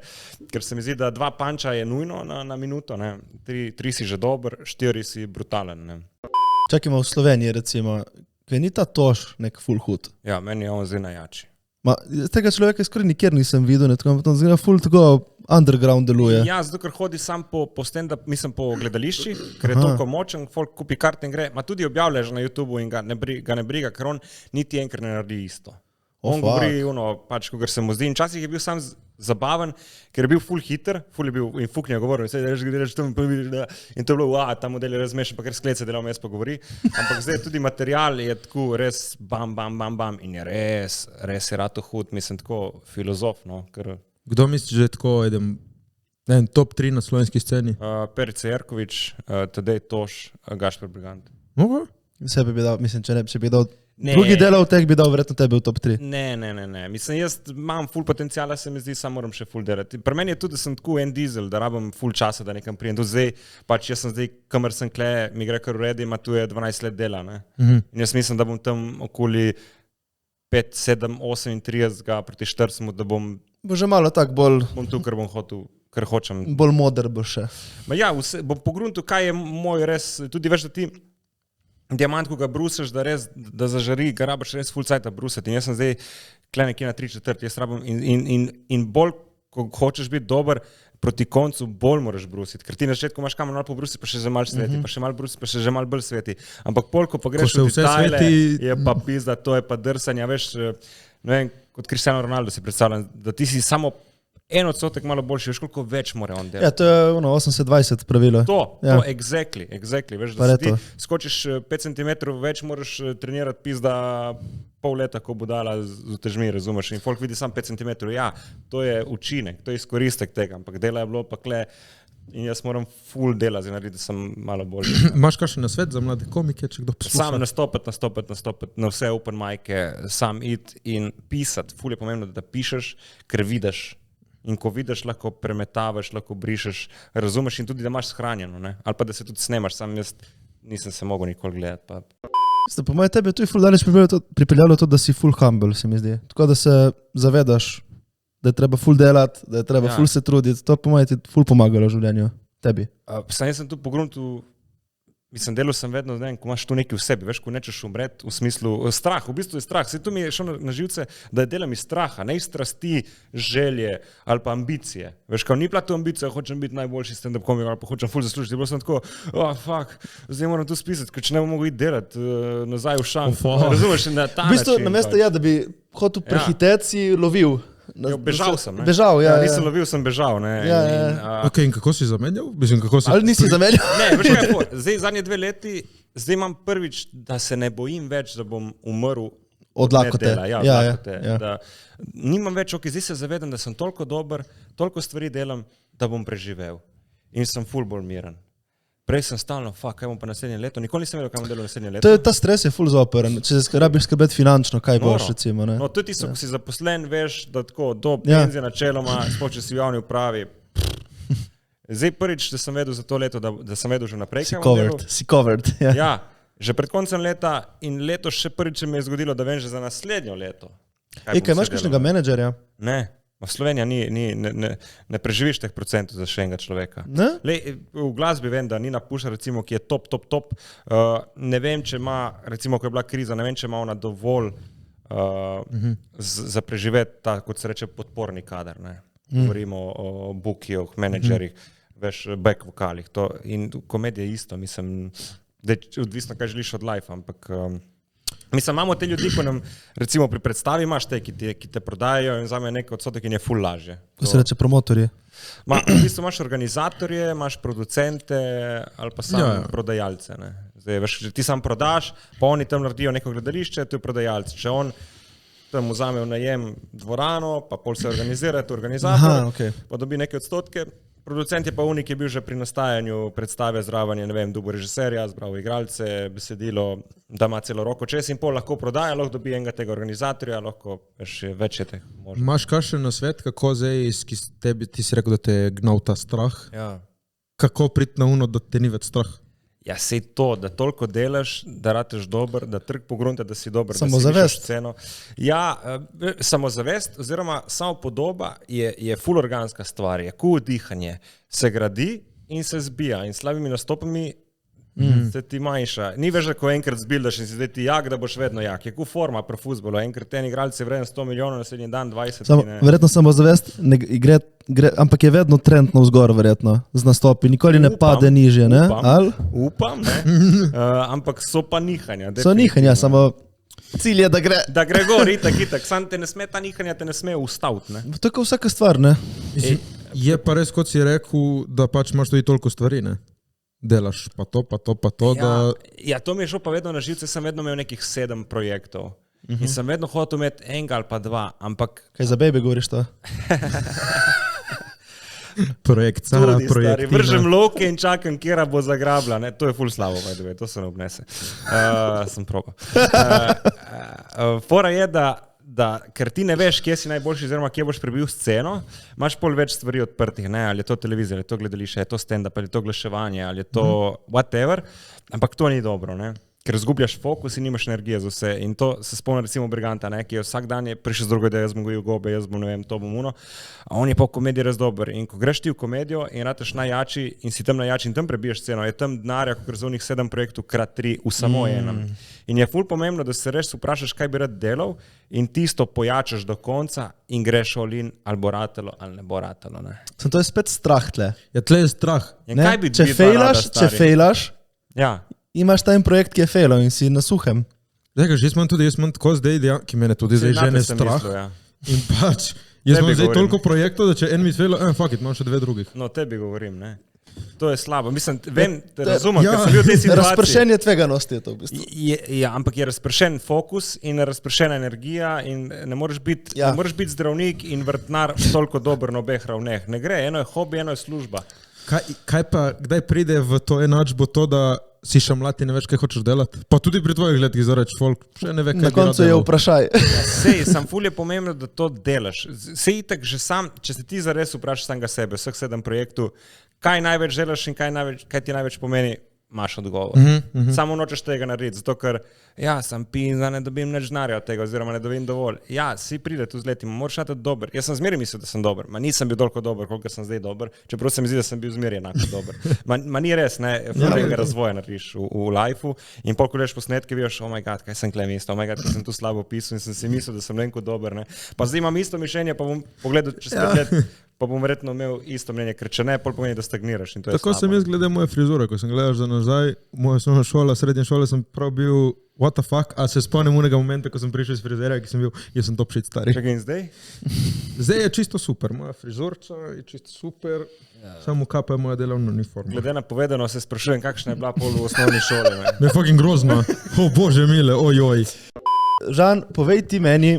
Speaker 2: ker se mi zdi, da 2 panča je nujno na minuto, ne, 3 si že dober, 4 si brutalen, ne.
Speaker 1: Čakajmo v Sloveniji recimo, kaj ni ta Toš nek ful hud?
Speaker 2: Ja, meni je on zdaj najjači.
Speaker 1: Tega človeka skoraj nikjer nisem videl, zdaj ful tako underground deluje.
Speaker 2: Ja, zato ker hodi sam po stand-up, mislim po gledališči, ker je toliko močen, folk kupi karte in gre, ma tudi objavlja že na YouTubeu in ga ne briga, ker on niti enkrat ne naredi isto. On govori, pač, ko se mu zdi, in časih je bil sam zabaven, ker je bil ful hiter, ful je bil in fuknje govoril, in to je bilo, ta model je razmešen, pa ker sklece delal mes pa govori, ampak zdaj tudi material je tako res bam in je res je rato hud, mislim tako filozof, no, ker...
Speaker 4: Kdo misliš, že tako top 3 na slovenski sceni?
Speaker 2: Perica Jerkovič, Tadej Toš, Gašper Brigant.
Speaker 4: Mogo?
Speaker 1: Vse bi dal, mislim, če bi dal Drugi delov teh bi dal verjetno tebe v top 3.
Speaker 2: Ne. Mislim, jaz imam ful potencijala, se mi zdi, samo moram še ful delati. Pri meni je tudi, da sem tako en dizel, da rabim ful časa, da nekam prijem. Do zdaj, pač jaz sem zdaj, kamor sem kle, mi gre kar v redu, ima tu je 12 let dela, ne. In jaz mislim, da bom tam okoli 5, 7, 38 proti 40, da bom
Speaker 1: Bo že malo tak bolj
Speaker 2: tu, ker bom hotel, ker hočem.
Speaker 1: bolj moder bo še.
Speaker 2: Ma ja, bom pogruntil, kaj je moj res, tudi veš, da ti diamant, ko ga brusaš, da zažari, ga rabaš res full cajta brusati. In jaz sem zdaj kle nekje na 3/4, jaz rabam in bolj, ko hočeš biti dober, proti koncu bolj moraš brusiti, ker ti na začetku imaš kamer malo pobrusi, pa še že malo sveti, pa še malo brusi, pa še že malo bolj sveti. Ampak pol, ko pa greš v detajle, je pa pizda, to je pa drsanja, veš, ne vem, kot Cristiano Ronaldo si predstavljam, da ti si samo 1% malo boljši, veš, koliko več mora on delati.
Speaker 1: Ja, to je 80-20 pravilo.
Speaker 2: To, exactly, veš, da si ti skočiš 5 cm več, moraš trenirati pizda pol leta, ko budala z utežmi, razumeš, in folk vidi sam 5 cm, ja, to je učinek, to je izkoristek tega, ampak dela je bilo pa kle in jaz moram full dela zdaj narediti, da sem malo boljši.
Speaker 4: Imaš kakšen nasvet za mlade komike, če kdo posluša?
Speaker 2: Sam nastopati, na vse open mic'e, sam iti in pisati, ful je pomembno, da pišeš, ker vidiš. In ko vidiš, lahko premetavaš, lahko brišeš, razumeš in tudi, da imaš shranjeno, ne? Ali pa da se tudi snemaš, sam jaz nisem se mogel nikoli gledati. Pa.
Speaker 1: Po mojem tebi je tu ful daleč pripeljalo to, da si full humble, se mi zdi. Tako da se zavedaš, da je treba full delati, da je treba full se truditi. To po mojem ti full pomagalo v življenju. Tebi.
Speaker 2: Sam jaz sem tu pogruntil, mislim, delal sem vedno, ne vem, ko imaš tu nekaj v sebi, veš, ko nečeš umret, v smislu strah, v bistvu je strah. Saj tu mi je šlo na živce, da je delam iz straha, ne iz strasti, želje ali pa ambicije. Veš, kao ni bila tu ambicija, hočem biti najboljši stand-up komik ali pa hočem ful zaslužiti. Bilo sem tako, zdaj moram tu spisati, ker če ne bom mogel iti delati nazaj v šank. Razumeš, na ta način.
Speaker 1: V bistvu, namesto da bi hotel prehiteti, si lovil.
Speaker 2: Bežal sem, ne?
Speaker 1: Bežal, ja.
Speaker 2: Nisem lovil, sem bežal, ne?
Speaker 4: Ok, in kako si zamenjal? Mislim, kako si...
Speaker 1: Ali nisi zamenjal?
Speaker 2: Ne, veš kaj je, zdaj zadnje 2 leti, zdaj imam prvič, da se ne bojim več, da bom umrl
Speaker 1: od lakote.
Speaker 2: Da nimam več, ok, zdaj se zavedam, da sem toliko dober, toliko stvari delam, da bom preživel. In sem ful bolj miren. Prej sem stalno, kaj bom pa naslednje leto, nikoli nisem vedel, kaj bom delal naslednje leto.
Speaker 1: Ta stres je ful zoperen, če se rabiš skrbeti finančno, kaj boš recimo, ne?
Speaker 2: No, tudi ko si zaposlen, veš, da tako do penzije načeloma, sploh če si v javni upravi. Zdaj prvič, da sem vedel za to leto, da sem vedel že naprej, kaj bom delal.
Speaker 1: Si covered, ja.
Speaker 2: Ja, že pred koncem leta in letos še prvič mi je zgodilo, da vem že za naslednjo leto.
Speaker 1: Kaj imaš kakšnega menedžerja?
Speaker 2: Ne. V Sloveniji ne preživiš teh procentov za še enega človeka. V glasbi vem, da Nina Pušar, recimo, ki je top. Ne vem, če ima, recimo, ko je bila kriza, ne vem, če ima ona dovolj za preživeti ta, kot se reče, podporni kader. Govorimo o bookijih, menedžerjih, veš, back vokalih. In komedija je isto, mislim, da je odvisno, kaj želiš od life, ampak... Mislim, imamo te ljudi, ko nam, recimo pri predstavi imaš te, ki te prodajajo in vzame nekaj odstotek in je ful lažje.
Speaker 1: To se reče promotorji.
Speaker 2: V bistvu imaš organizatorje, imaš producente ali pa sam prodajalce. Ne? Zdaj, veš, ti sam prodaš, pa oni tam naredijo neko gledališče, to je prodajalce. Če on tam vzame v najem dvorano, pa pol se organizira, to organizator, pa dobi neke odstotke. Producent je pa unik, ki je bil že pri nastajanju predstave zraven, ne vem, dubo režiserja, zbral igralce, besedilo, da ima celo roko čez in pol lahko prodaja, lahko dobi enega tega organizatorja, lahko več je teh možnosti.
Speaker 4: Imaš kakšen nasvet, kako zdaj, ti si rekel, da te je gnal ta strah?
Speaker 2: Ja.
Speaker 4: Kako priti na uno, da te ni več strah?
Speaker 2: Ja, sej to, da toliko delaš, da rateš dober, da trg pogrunta, da si dober,
Speaker 1: samozavest.
Speaker 2: Da si višaš ceno. Ja, samozavest oziroma samopodoba je ful organska stvar, je kot dihanje. Se gradi in se zbija in slabimi nastopami se ti manjša. Ni več, ko enkrat zbildaš in si zdaj ti jak, da boš vedno jak. Je kot forma pri fuzbolu. Enkrat ten igralci vreden 100 milijonov, naslednji dan 20.
Speaker 1: Verjetno samozavest gre, ampak je vedno trend navzgor, verjetno, z nastopi. Nikoli ne pade nižje, ne?
Speaker 2: Upam, ne? Ampak so pa nihanja.
Speaker 1: So nihanja, samo cilj je, da gre.
Speaker 2: Da gre gor, itak. Sam te ne sme ta nihanja, te ne sme ustaviti, ne?
Speaker 1: Tako vsaka stvar, ne?
Speaker 4: Je pa res, kot si rekel, da pač imaš tudi toliko stvari, ne? Delaš pa to,
Speaker 2: Ja, to mi je šlo pa vedno na živce, sem vedno imel nekih 7 projektov. In sem vedno hotel imeti enega ali pa 2, ampak...
Speaker 1: Kaj za baby govoriš to?
Speaker 4: Projekt Sara,
Speaker 2: Tudi,
Speaker 4: projekt
Speaker 2: stari, vržem loke in čakam, kjera bo zagrabila. Ne? To je ful slabo, by to se ne obnese. Sem probal. Fora je, da ker ti ne veš, kje si najboljši, oziroma kje boš prebil sceno, imaš pol več stvari odprtih, ne? Ali je to televizija, ali je to gledališče, ali je to stand-up, ali je to oglaševanje, ali je to whatever, ampak to ni dobro, ne? Ker zgubljaš fokus in nimaš energije za vse. In to se spomnim recimo Briganta, ne? Ki je vsak dan je prišel z drugo idejo, jaz bom gojil gobe, jaz bom ne vem, to bom uno, a on je pa v komediji res dober. In ko greš ti v komedijo in rateš najjači in si tam najjači in tam prebiješ sceno, je tam denarja, kot za onih 7 projektov krat 3 v samo enem. In je ful pomembno, da se res vprašaš, kaj bi rad delal in tisto pojačaš do konca in greš olin, ali bo ratalo, ali ne bo ratalo. Ne?
Speaker 1: To je spet strah tle.
Speaker 4: Ja, tle je strah.
Speaker 2: In kaj bi
Speaker 1: Če fejlaš,
Speaker 2: ja.
Speaker 1: imaš ta en projekt, ki je fejlal in si na suhem.
Speaker 4: Zdaj, jaz imam tako zdaj, ki mene tudi zdaj žene strah.
Speaker 2: Mislil, ja.
Speaker 4: In pač, jaz imam zdaj
Speaker 2: govorim.
Speaker 4: toliko projektov, da če en mi fejla, fuck it, imam še 2 drugih.
Speaker 2: No, tebi govorim, ne. To je slabo. Mislim, te razumem, ker sem bil v tej situaciji.
Speaker 1: Razpršenje tveganosti je to v bistvu.
Speaker 2: Ja, ampak je razpršen fokus in razpršena energija in ne moreš biti zdravnik in vrtnar toliko dober na obeh ravneh. Ne gre, eno je hobi, eno je služba.
Speaker 4: Kaj pa, kdaj pride v to enačbo to, da si še mlad in ne veš, kaj hočeš delati? Pa tudi pri tvojih letih zareč, folk še ne ve, kaj
Speaker 1: Na koncu je vprašaj.
Speaker 2: Sej, sam ful je pomembno, da to delaš. Sej itak že sam, če se ti zares vprašaš samega sebe, vseh 7 projektov, kaj največ delaš in kaj ti največ pomeni, imaš odgovor. Samo nočeš tega narediti, zato ker sem pizda, ne dobim nič denarja od tega, oziroma ne dobim dovolj. Ja, si pride tu z leti, moraš biti dober. Jaz sem zmeraj mislil, da sem dober, nisem bil toliko dober, koliko sem zdaj dober, čeprav se mi zdi, da sem bil zmeraj enako dober. Ni res, ne, fulnega razvoja narediš v lifeu in pol, ko gledaš posnetke, vidiš, oh my god, kaj sem tle mislil, oh my god, kaj sem tu slabo pisal in sem si mislil, da sem neko dober, ne. Pa zdaj imam isto mišljenje, pa bom pogledal čez 5 let, pa bom verjetno imel isto mnenje, ker če ne, pol pomeni, da stagniraš in to je
Speaker 4: tako
Speaker 2: slabo.
Speaker 4: sem jaz glede moje frizure, ko sem gledal za nazaj, moja osnovna šola, srednja šola, sem prav bil what the fuck, a se spomnim unega momenta, ko sem prišel iz frizerja, ki sem bil, jaz sem top shit stari.
Speaker 2: Čakaj, in zdaj?
Speaker 4: Zdaj je čisto super, moja frizurca je čisto super, samo kapa je moja delovna uniforma.
Speaker 2: Glede na povedano se sprašujem, kakšna je bila pol v osnovni šoli. Ne?
Speaker 4: Ne, fucking grozna, bože mile, ojoj.
Speaker 1: Žan, povej ti meni,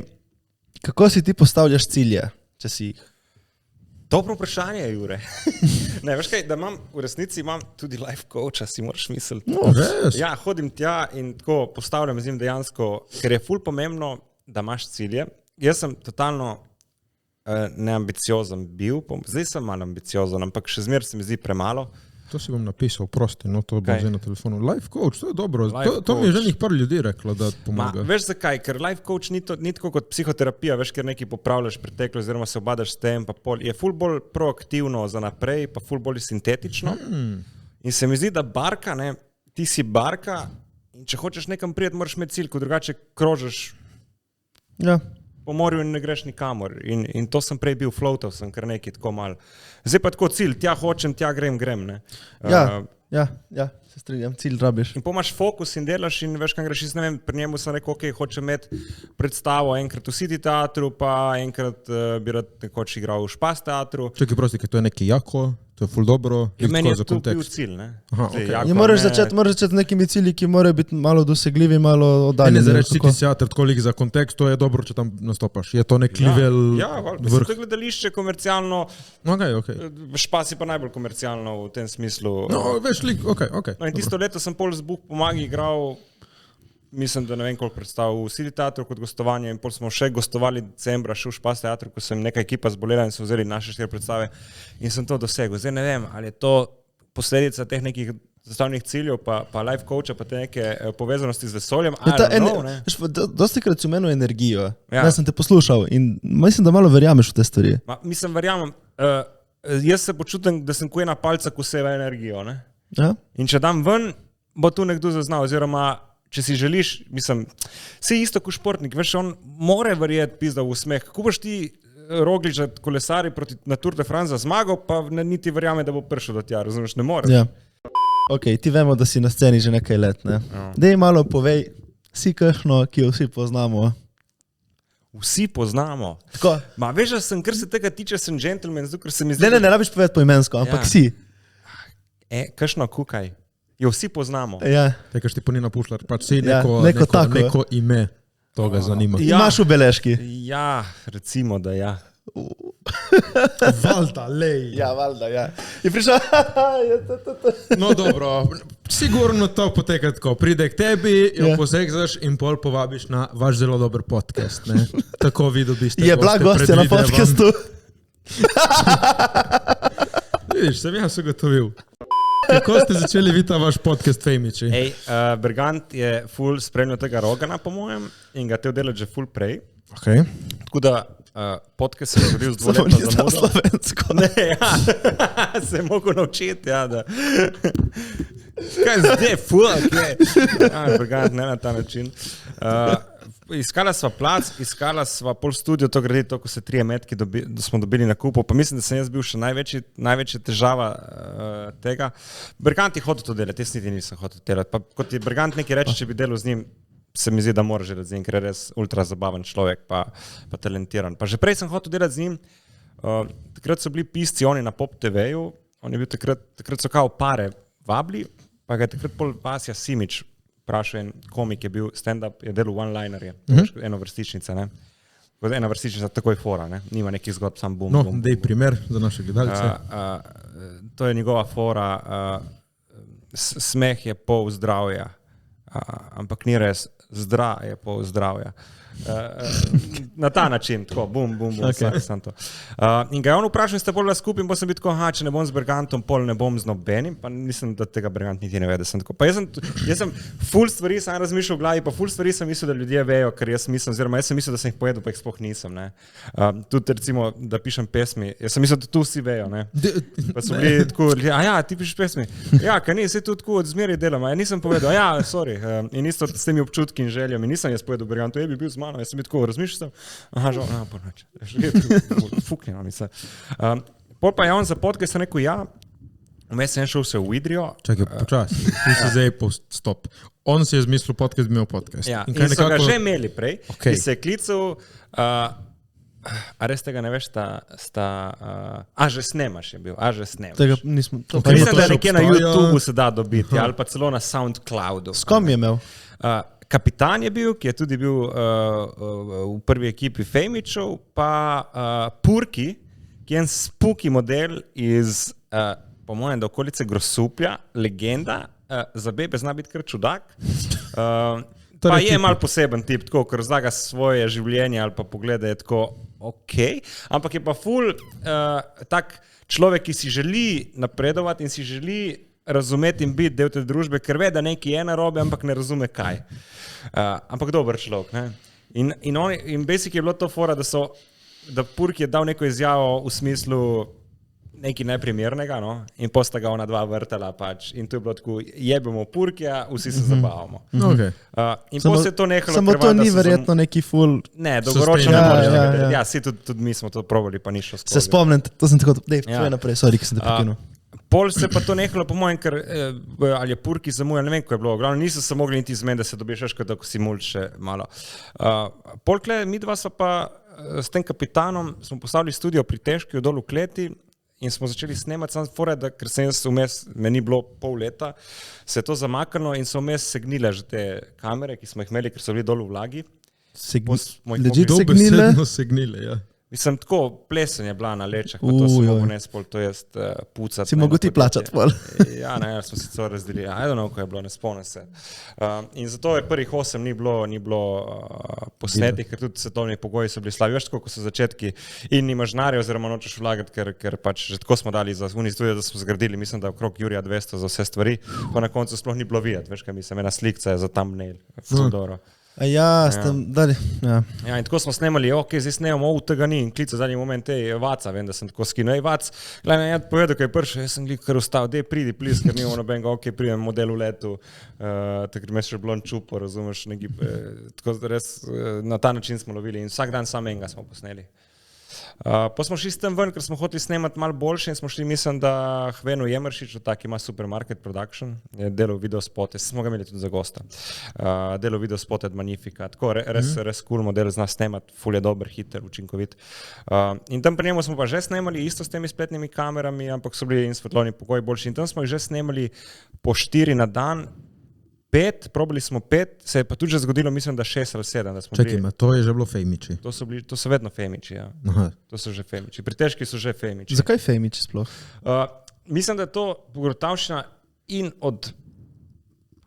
Speaker 1: kako si ti postavljaš cilje, če si jih?
Speaker 2: Dobro vprašanje, Jure. Ne, veš kaj, da v resnici imam tudi life coacha, si moraš misliti.
Speaker 4: No, res?
Speaker 2: Ja, hodim tja in tako postavljam z njim dejansko, ker je ful pomembno, da imaš cilje. Jaz sem totalno neambiciozen bil, zdaj sem malo ambiciozen, ampak še zmeraj se mi zdi premalo.
Speaker 4: To si bom napisal, prosti, no to bom zdaj na telefonu. Life coach, to je dobro, to mi je že njih par ljudi reklo, da pomaga.
Speaker 2: Veš zakaj, ker life coach ni tako kot psihoterapija, veš, ker nekaj popravljaš preteklo, oziroma se obadaš s tem, pa je ful bolj proaktivno za naprej, pa ful bolj sintetično. In se mi zdi, da barka, ne, ti si barka in če hočeš nekam prijeti, moraš imeti cilj, ko drugače krožiš po morju in ne greš nikamor. In to sem prej bil, floatal sem kar nekaj tako malo. Zdaj pa tako cilj, tja hočem, tja grem, ne.
Speaker 1: Ja, se strinjam, cilj rabiš.
Speaker 2: In pomaš fokus in delaš in veš, kam greš, ne vem, pri njemu sem rekel, ok, hočem imeti predstavo enkrat v City teatru, pa enkrat bi rad nekoč igral v Špas teatru.
Speaker 4: Čekaj, prosti, ker to je neki jako, to je ful dobro.
Speaker 2: Meni je to bil cilj, ne.
Speaker 4: Aha, okay.
Speaker 1: In moraš začeti z nekimi cilji, ki morajo biti malo dosegljivi, malo oddaljeni.
Speaker 4: Ne zareči City teatr, koliko za kontekst, to je dobro, če tam nastopaš. Je to nek level
Speaker 2: vrh. To je gledališče komercialno,
Speaker 4: okay.
Speaker 2: Špas je pa najbolj komercialno v tem smislu.
Speaker 4: No, veš, okay.
Speaker 2: No in tisto leto sem pol z Bog pomagi igral, mislim, da ne vem koliko predstav v City teatru kot gostovanje in pol smo še gostovali decembra še v Špas teatru, ko sem neka ekipa zbolela in so vzeli naše 4 predstave in sem to dosegel. Zdaj ne vem, ali je to posledica teh nekih zastavljenih ciljev, pa life coacha, pa te neke povezanosti z vesoljem.
Speaker 1: Dosti krat si omenil energijo. Jaz sem te poslušal in mislim, da malo verjameš v te stvari.
Speaker 2: Mislim, verjamem. Jaz se počutim, da sem ko ena palca, ko seva energijo. Ne?
Speaker 1: Ja?
Speaker 2: In če dam ven, bo tu nekdo zaznal, oziroma če si želiš, mislim, vse isto kot športnik, veš, on more verjeti pizda v usmeh. Kako boš ti Rogliča kolesari na Tour de France zmagal, pa niti verjame, da bo prišel do tja, razumeš, ne more.
Speaker 1: Ja. Ok, ti vemo, da si na sceni že nekaj let, ne? Dej malo povej, si kakšno, ki jo vsi poznamo.
Speaker 2: Vsi poznamo.
Speaker 1: Tako.
Speaker 2: Veš, da sem, kar se tega tiče, sem gentleman, zato ker se mi zdi...
Speaker 1: Ne rabiš povedati poimensko, ampak si.
Speaker 2: Kakšno kukaj. Jo vsi poznamo.
Speaker 1: Ja.
Speaker 4: Tega ti pa ni napušljati, pač si neko ime, to ga zanima.
Speaker 1: Imaš v beležki?
Speaker 2: Ja, recimo, da ja.
Speaker 4: Valjda, lej.
Speaker 1: Ja, valjda, ja. Je prišel,
Speaker 4: No dobro, sigurno to poteka tako. Pride k tebi, jo
Speaker 1: Ja.
Speaker 4: posegzaš in pol povabiš na vaš zelo dober podcast. Ne? Tako vi dobiste.
Speaker 1: je bila gostja na
Speaker 4: predvidevam.
Speaker 1: podcastu.
Speaker 4: Vidiš, sem jaz ugotovil. Kako ste začeli vi ta vaš podcast Fejmiči?
Speaker 2: Ej, Bergant je ful spremljal tega Rogana, po mojem, in ga te delati že ful prej.
Speaker 4: Okay.
Speaker 2: Tako da podcast se je zgodil z
Speaker 1: Samo
Speaker 2: dvoletno
Speaker 1: ni znal
Speaker 2: zamudo.
Speaker 1: slovensko.
Speaker 2: Ne, ja, se je mogel naučiti, ja, da. Kaj zdaj, fuck, je. Bergant, ne na ta način. Iskala sva plac, iskala sva pol studio, to gredi to, ko se 3 metki smo dobili na kupu, pa mislim, da sem jaz bil še največja težava tega. Bergant je hotel to delati, jaz niti nisem hotel delati. Pa kot je Bergant nekaj reče, če bi delal z njim, se mi zdi, da moraš delati z njim, ker je res ultra zabaven človek, pa talentiran. Pa že prej sem hotel delati z njim, takrat so bili pisci oni na Pop TV-ju, on je bil takrat so kao pare vabili, pa ga je takrat pol Vasja Simič vprašal, en komik je bil stand-up, je delal one-linerje, eno vrstičnica, ne. Ena vrstičnica takoj fora, ne, nima nekih zgodb, sam bum,
Speaker 4: No,
Speaker 2: bum.
Speaker 4: dej primer za naše gledalce.
Speaker 2: To je njegova fora, smeh je pol zdravja, ampak ni res, je pol zdravja. Na ta način, tako, bum, okay. Vsak to. In ga je on vprašal, ste bolj skupaj in potem sem bil tako, če ne bom z Bergantom, pol ne bom z nobenim, pa nisem, da tega Bergant niti ne ve, da sem tako. Pa jaz sem ful stvari sam razmišljal v glavi, pa ful stvari sem mislil, da ljudje vejo, ker jaz mislim, oziroma jaz sem mislil, da sem jih povedal, pa jih sploh nisem, ne. Tudi recimo, da pišem pesmi, jaz sem mislil, da tu vsi vejo, ne. Pa so bili tako, ja, ti pišeš pesmi. Ja, kaj ni, se tu tako od zmeraj delam, ja, nisem povedal, ja, sorry. In isto s temi občutki in željami, nisem jaz povedal Bergantu, bi bil z mano, jaz sem bil tako, razmišljal sem, aha, žal, ponoč, fuknjeno mi se. Pol pa je on za podcast rekel, ja, vmes sem šel se v Idrijo.
Speaker 4: Čakaj, počas, ti si zdaj stop. On si je zmislil podcast, bi imel podcast.
Speaker 2: Ja, in so ga že imeli prej,
Speaker 4: Okay.
Speaker 2: ki se je klical, a res tega ne veš, že snemaš je bil, že snemaš.
Speaker 1: Tega nismo, to pa
Speaker 4: Okay,
Speaker 1: ni
Speaker 2: Mislim, da
Speaker 4: to še
Speaker 2: nekje na
Speaker 4: obstaja.
Speaker 2: YouTubeu se da dobiti, ali pa celo na SoundCloudu.
Speaker 1: S kom je imel?
Speaker 2: Kapitan je bil, ki je tudi bil v prvi ekipi Fejmičev, pa Purki, ki je en spuki model iz, po mojem, da okolice Grosuplja, legenda, za bebe zna biti kar čudak. Pa je mal poseben tip, tako, ker razlaga svoje življenje ali pa pogleda je tako ok, ampak je pa ful tak človek, ki si želi napredovati in si želi razumeti in biti del te družbe, ker ve, da nekaj je narobe, ampak ne razume kaj. Ampak dober človek, ne. In basic je bilo to fora, da Purk je dal neko izjavo v smislu nekaj neprimernega, no, in posta ga ona dva vrtala pač. In to je bilo tako, jebemo Purkja, vsi se zabavamo.
Speaker 4: Okay.
Speaker 2: In potem se je to nehalo.
Speaker 1: Samo to ni verjetno neki ful.
Speaker 2: Ne, dolgoročno ne
Speaker 1: Ja,
Speaker 2: moreš
Speaker 1: ja,
Speaker 2: tega
Speaker 1: ja.
Speaker 2: delati. Ja, si tudi mi smo to probali, pa ni šlo skozi.
Speaker 1: Se spomnim, to sem tako, dej,
Speaker 2: Ja.
Speaker 1: tvoj naprej, sorry, ki sem te prekinul.
Speaker 2: Pol se pa to nehalo, po mojem, ker ali je Purki zamujal, ne vem, ko je bilo. Glavno niso se mogli niti zmeniti, da se dobiš še, da si mulj še malo. Polkle, mi dva sva pa s tem kapitanom, smo postavili studio pri Težki v dolu Kleti in smo začeli snemati sam fore, da ker sem jaz vmes, meni bilo pol leta, se je to zamaknilo in so vmes segnile že te kamere, ki smo jih imeli, ker so bili dol v vlagi.
Speaker 1: Legit
Speaker 2: mogli-
Speaker 1: segnile?
Speaker 4: Dobesedno segnile, ja.
Speaker 2: Mislim, tako plesen je bila na lečah, pa to sem
Speaker 1: Ujoj.
Speaker 2: mogel nespol, to jest pucati.
Speaker 1: Si mogel ti plačati pol.
Speaker 2: Ja, ne, smo se to razdelili. I don't know, ko je bilo, ne spomnim se. In zato je prvih 8 ni bilo posnetih, ker tudi svetovni pogoji so bili slabi. Veš, tako, ko so začetki in nimaš denarja, oziroma nočeš vlagati, ker pač že tako smo dali za uni studio, da smo zgradili, mislim, da okrog Jurija 200 za vse stvari, pa na koncu sploh ni bilo videti. Veš, kaj mislim, ena slikca je za thumbnail. Fudoro.
Speaker 1: A ja, ste dali, ja.
Speaker 2: Ja, in tako smo snemali, ok, zdaj snemamo, tega ni, in klica zadnji moment, Vaca, vem, da sem tako skinil, Vac, gledaj, ja povedal, kaj je pršel, jaz sem glik kar ustal, pridi, plis, ker nimamo nobenega, ok, pridem model v letu, takrat me še blon čupo, razumeš, tako res na ta način smo lovili in vsak dan sam enega smo posneli. Pa smo šli s tem ven, ker smo hoteli snemati malo boljše in smo šli, mislim, da Hvenu Jemršiču, tak ima Supermarket Production, je delal videospote, smo ga imeli tudi za gosta, delal videospote od Magnifica, tako res cool model, zna snemati, ful je dober, hiter, učinkovit. In tam pri njemu smo pa že snemali isto s temi spletnimi kamerami, ampak so bili in svetlobni pogoji boljši in tam smo jih že snemali po 4 na dan, probali smo 5, se je pa tudi že zgodilo, mislim, da 6 ali 7. Da smo
Speaker 4: Čakaj,
Speaker 2: bili,
Speaker 4: to je že bilo fejmiči.
Speaker 2: to so vedno fejmiči, ja.
Speaker 4: Aha.
Speaker 2: To so že fejmiči. Pri težkih so že fejmiči.
Speaker 1: Zakaj fejmiči sploh?
Speaker 2: Mislim, da je to pogruntavščina in od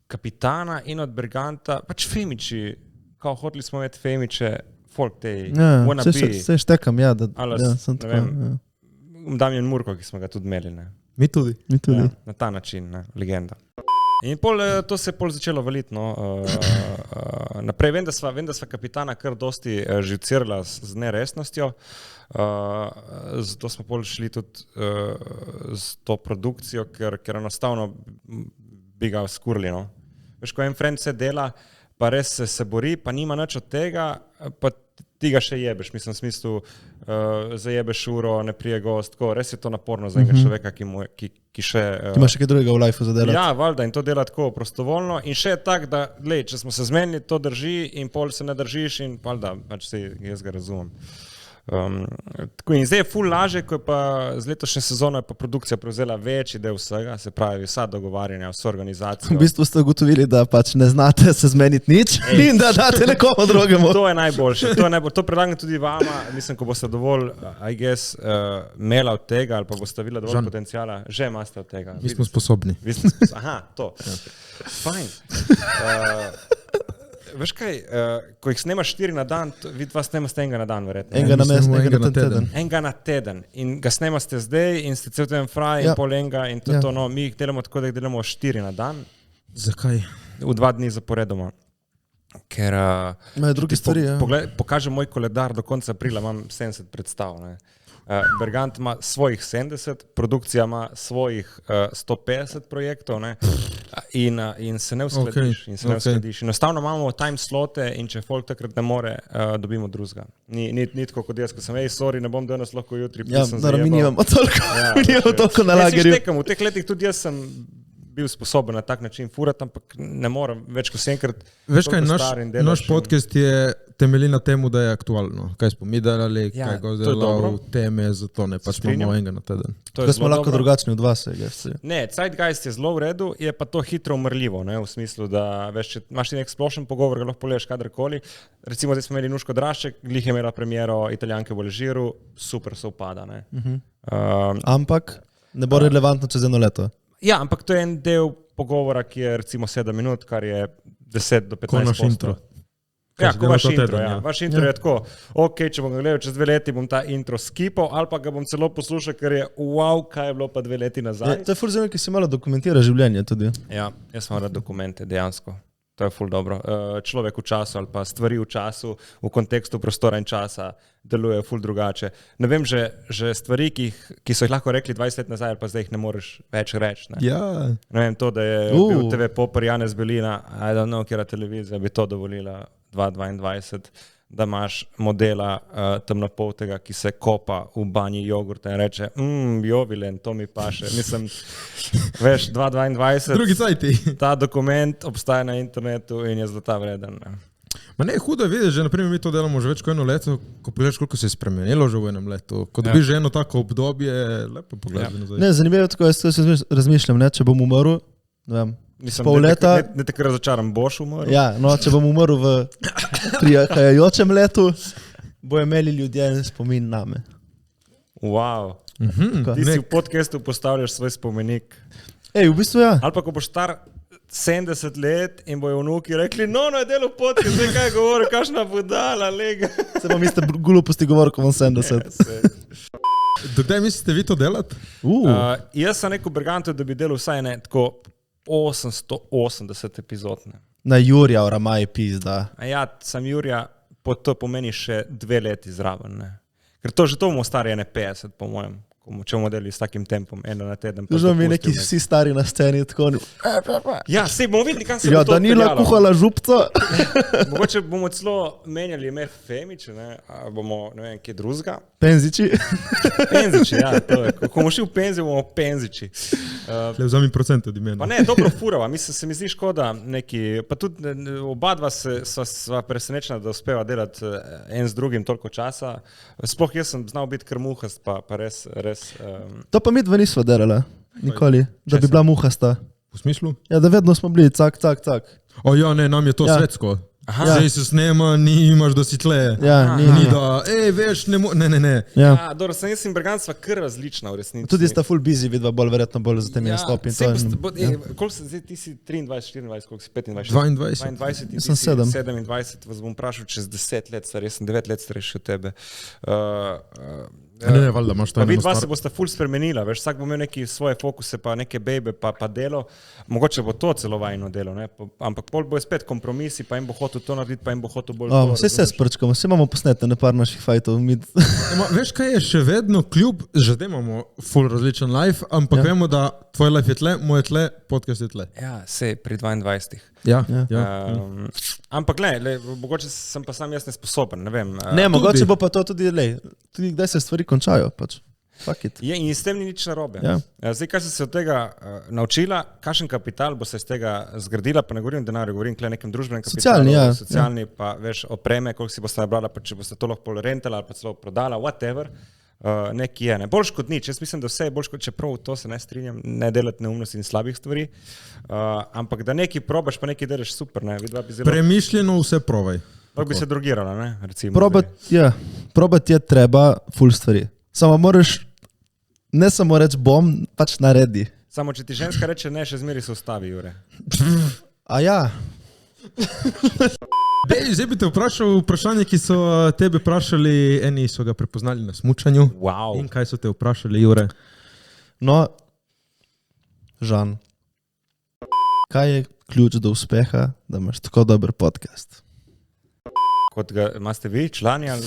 Speaker 2: kapitana in od Berganta, pač fejmiči, kao hoteli smo imeti fejmiče, folk tej wannabe.
Speaker 1: Se štekam, ja, da sem
Speaker 2: ne
Speaker 1: tako.
Speaker 2: vem, Damjan Murko, ki smo ga tudi imeli, ne.
Speaker 4: Mi tudi.
Speaker 1: Mi tudi.
Speaker 2: Ja, na ta način, ne, legenda. In to se je pol začelo valiti, no. Naprej vem, da sva kapitana kar dosti živcirala z neresnostjo, zato smo pol šli tudi z to produkcijo, ker enostavno bi ga skurili, no. Veš, ko en friend se dela, pa res se bori, pa nima nič od tega, pa ti ga še jebeš, mislim v smislu, zajebeš uro, ne prije gost, tako, res je to naporno za enega človeka, ki še...
Speaker 1: Ti imaš še kaj drugega v lifeu za delati.
Speaker 2: Ja, valjda, in to dela tako prostovoljno in še je tak, da, glej, če smo se zmenili, to drži in pol se ne držiš in valjda, pač se jaz ga razumem. Tako in zdaj je ful laže, ko je pa z letošnje sezone pa produkcija prevzela večji del vsega, se pravi vsa dogovarjanja, vso organizacijo.
Speaker 1: V bistvu ste ugotovili, da pač ne znate se zmeniti nič in da date nekomu drugemu.
Speaker 2: To je najboljše, to predlagam tudi vama, mislim, ko boste dovolj, I guess, imela od tega ali pa boste videla dovolj potencijala, že imate od tega.
Speaker 4: Mi smo sposobni.
Speaker 2: Aha, to. Fajn. Veš kaj, ko jih snemaš 4 na dan, vi dva snemate enega na dan, verjetno.
Speaker 1: Enega na mest, enega na teden.
Speaker 2: Enega na teden. In ga snemate zdaj in ste cel teden fraj in pol enega in to, no, mi jih delamo tako, da jih delamo 4 na dan.
Speaker 4: Zakaj?
Speaker 2: V 2 dni zaporedoma. Ker
Speaker 1: imajo druge stvari, ja.
Speaker 2: Pokažem moj koledar, do konca aprila imam 70 predstav, ne. Bergant ima svojih 70, produkcija ima svojih 150 projektov, ne? In se ne uskladiš. Enostavno imamo time slote in če folk takrat ne more, dobimo drugega. Ni tako kot jaz, ko sem, sorry, ne bom danes lahko jutri.
Speaker 1: Ja, mi nimamo toliko na lagerju.
Speaker 2: V teh letih tudi jaz sem bil sposoben na tak način furati, ampak ne morem več, ko se enkrat
Speaker 4: veš kaj, naš podcast je temelji na temu, da je aktualno. Kaj smo mi delali, kaj ga delal, teme, zato ne, pač imamo enega na teden.
Speaker 1: Da smo lahko drugačni od vas.
Speaker 2: Ne, Zeitgeist je zelo v redu, je pa to hitro umrljivo, ne, v smislu, da veš, če imaš nek splošen pogovor, ga lahko poležeš kadarkoli. Recimo, zdaj smo imeli Nuško Drašček, glih je imela premiero Italijanke v Alžiru, super se upada, ne.
Speaker 1: Ampak ne bo relevantno čez 1 leto.
Speaker 2: Ja, ampak to je en del pogovora, ki je recimo 7 minut, kar je 10 do 15%.
Speaker 4: Ko naš intro.
Speaker 2: Ja, ko vaš intro, ja. Vaš intro je tako, ok, če bom ga gledal čez 2 leti, bom ta intro skipal, ali pa ga bom celo poslušal, ker je wow, kaj je bilo pa 2 leti nazaj.
Speaker 1: To je ful zanimivo, ki se malo dokumentira življenje tudi.
Speaker 2: Ja, jaz sem rad dokumente, dejansko. To je ful dobro. Človek v času ali pa stvari v času, v kontekstu prostora in časa deluje ful drugače. Ne vem, že stvari, ki so jih lahko rekli 20 let nazaj, ali pa zdaj jih ne moreš več reči. Ne?
Speaker 1: Ja.
Speaker 2: Ne vem, to, da je bil TV Popper Janez Belina, I don't know, kjera televizija bi to dovolila 2022, da imaš modela temnopoltega, ki se kopa v banji jogurta in reče, jovilen, to mi paše. Mislim, veš, 2022,
Speaker 4: drugi cajti.
Speaker 2: Ta dokument obstaja na internetu in je zlata vreden. Ne?
Speaker 4: Ma ne, hudo je videti, že naprimer mi to delamo že več kot 1 leto, ko pogledaš, koliko se je spremenilo že v 1 letu. Ko dobiš že eno tako obdobje, lepo pogledaš nazaj.
Speaker 1: Ne, zanimivo je tako, jaz se razmišljam, ne, če bom umrl, ne vem,
Speaker 2: Mislim,
Speaker 1: pol leta.
Speaker 2: Ne te kar razočaram, boš umrl?
Speaker 1: Ja, no, če bom umrl v prihajajočem letu, bojo imeli ljudje spomin name.
Speaker 2: Wow. Ti si v podcastu postavljaš svoj spomenik.
Speaker 1: Ej, v bistvu ja.
Speaker 2: Ali pa ko boš star 70 let in bojo vnuki rekli, no, je delo podcast, zdaj kaj govori, kakšna budala, lega.
Speaker 1: Se bom iste gluposti govoril, ko bom 70.
Speaker 4: Dokdaj mislite vi to delati?
Speaker 2: Jaz sem rekel Bergantu, da bi delal vsaj ne tako 880 epizodne.
Speaker 1: Na Jurja, Ramaj, pizda.
Speaker 2: Ja, sam Jurja, to pomeni še 2 leti zraven, ne. Ker to že to bomo stari 50, po mojem, če bomo delali s takim tempom, 1 na teden.
Speaker 1: Že mi neki vsi stari na sceni, tako.
Speaker 2: Ja, sej bomo videli, kam se bo to
Speaker 1: odpeljalo. Ja, Danila kuhala župca.
Speaker 2: Mogoče bomo celo menjali ime Femič, ne, a bomo, ne vem, kje drugega.
Speaker 1: Penziči.
Speaker 2: Penziči, ja, to je. Ko bomo šli v penzijo, bomo Penziči.
Speaker 4: Vzami procent od imena.
Speaker 2: Pa ne, dobro furava, se mi zdi škoda neki, pa tudi oba dva sva presenečena, da uspeva delati en z drugim toliko časa. Sploh jaz sem znal biti kar muhast, pa res.
Speaker 1: To pa mi dva nisva delala, nikoli, da bi bila muhasta.
Speaker 4: V smislu?
Speaker 1: Ja, da vedno smo bili, cak.
Speaker 4: O ja, ne, nam je to
Speaker 1: Ja.
Speaker 4: svetsko.
Speaker 2: Aha.
Speaker 4: Zdaj se snema, nimaš da si tle.
Speaker 1: Ja,
Speaker 4: Ni da, veš, ne.
Speaker 1: Ja.
Speaker 2: Dobro, sem jaz in Berganstva kar različna v resnici.
Speaker 1: Tudi sta full busy, vidva bolj verjetno bolj za temi nastopi. in to je-
Speaker 2: Koliko si zdaj, ti si 23, 24, koliko si 25?
Speaker 4: 22.
Speaker 2: 22 in
Speaker 1: Jaz
Speaker 2: ti
Speaker 1: sem
Speaker 2: si
Speaker 1: 7.
Speaker 2: 27, vas bom vprašal čez 10 let, star, jaz sem 9 let starejši od tebe.
Speaker 4: Ne, valjda imaš to
Speaker 2: Pa
Speaker 4: eno
Speaker 2: vidva se
Speaker 4: stvar.
Speaker 2: bosta ful spremenila, veš, vsak bo imel neki svoje fokuse, pa neke bejbe, pa delo. Mogoče bo to celo vajno delo, ne? Ampak pol bo spet kompromisi, pa jim bo hotel to narediti, pa jim bo hotel bolj to.
Speaker 1: Vse se
Speaker 2: razumeš?
Speaker 1: sprčkamo, vse imamo posnete na par naših fajtov.
Speaker 4: Veš kaj je še vedno kljub, že da imamo full različen life, ampak
Speaker 1: Ja.
Speaker 4: vemo, da tvoj life je tle, moj je tle, podcast je tle.
Speaker 2: Ja, sej pri 22.
Speaker 4: Ja.
Speaker 2: Ampak le, mogoče sem pa sam jaz nesposoben, ne vem.
Speaker 1: Ne, mogoče
Speaker 4: Tudi.
Speaker 1: bo pa to tudi, tudi kdaj se stvari končajo. Pač. Fuck it.
Speaker 2: Je, in s tem ni nič narobe.
Speaker 1: Ja.
Speaker 2: Zdaj, kaj si se od tega naučila, kakšen kapital bo se iz tega zgradila, pa ne govorim o denarju, govorim o nekem družbenem kapitalu,
Speaker 1: Socialni, ja.
Speaker 2: socialni pa veš opreme, koliko si boste nabrala, pa če boste to lahko pol rentala ali pa celo prodala, whatever. Nekaj je, ne. Boljš kot nič. Jaz mislim, da vse je boljš kot, čeprav to se ne strinjam, ne delati neumnosti in slabih stvari, ampak da nekaj probaš, pa nekaj delaš super, ne. Vidva bi zelo,
Speaker 4: Premišljeno vse provaj.
Speaker 2: lahko bi se drogirala, ne, recimo.
Speaker 1: Probat je treba full stvari. Samo moraš, ne samo reči bom, pač naredi.
Speaker 2: Samo če ti ženska reče ne, še zmeri se ustavi, Jure.
Speaker 1: A ja,
Speaker 4: Zdaj bi te vprašal vprašanje, ki so tebe vprašali, eni so ga prepoznali na smučanju.
Speaker 2: Wow.
Speaker 4: In kaj so te vprašali, Jure?
Speaker 1: no, Žan, kaj je ključ do uspeha, da imaš tako dober podcast?
Speaker 2: Kot ga imate vi, člani ali...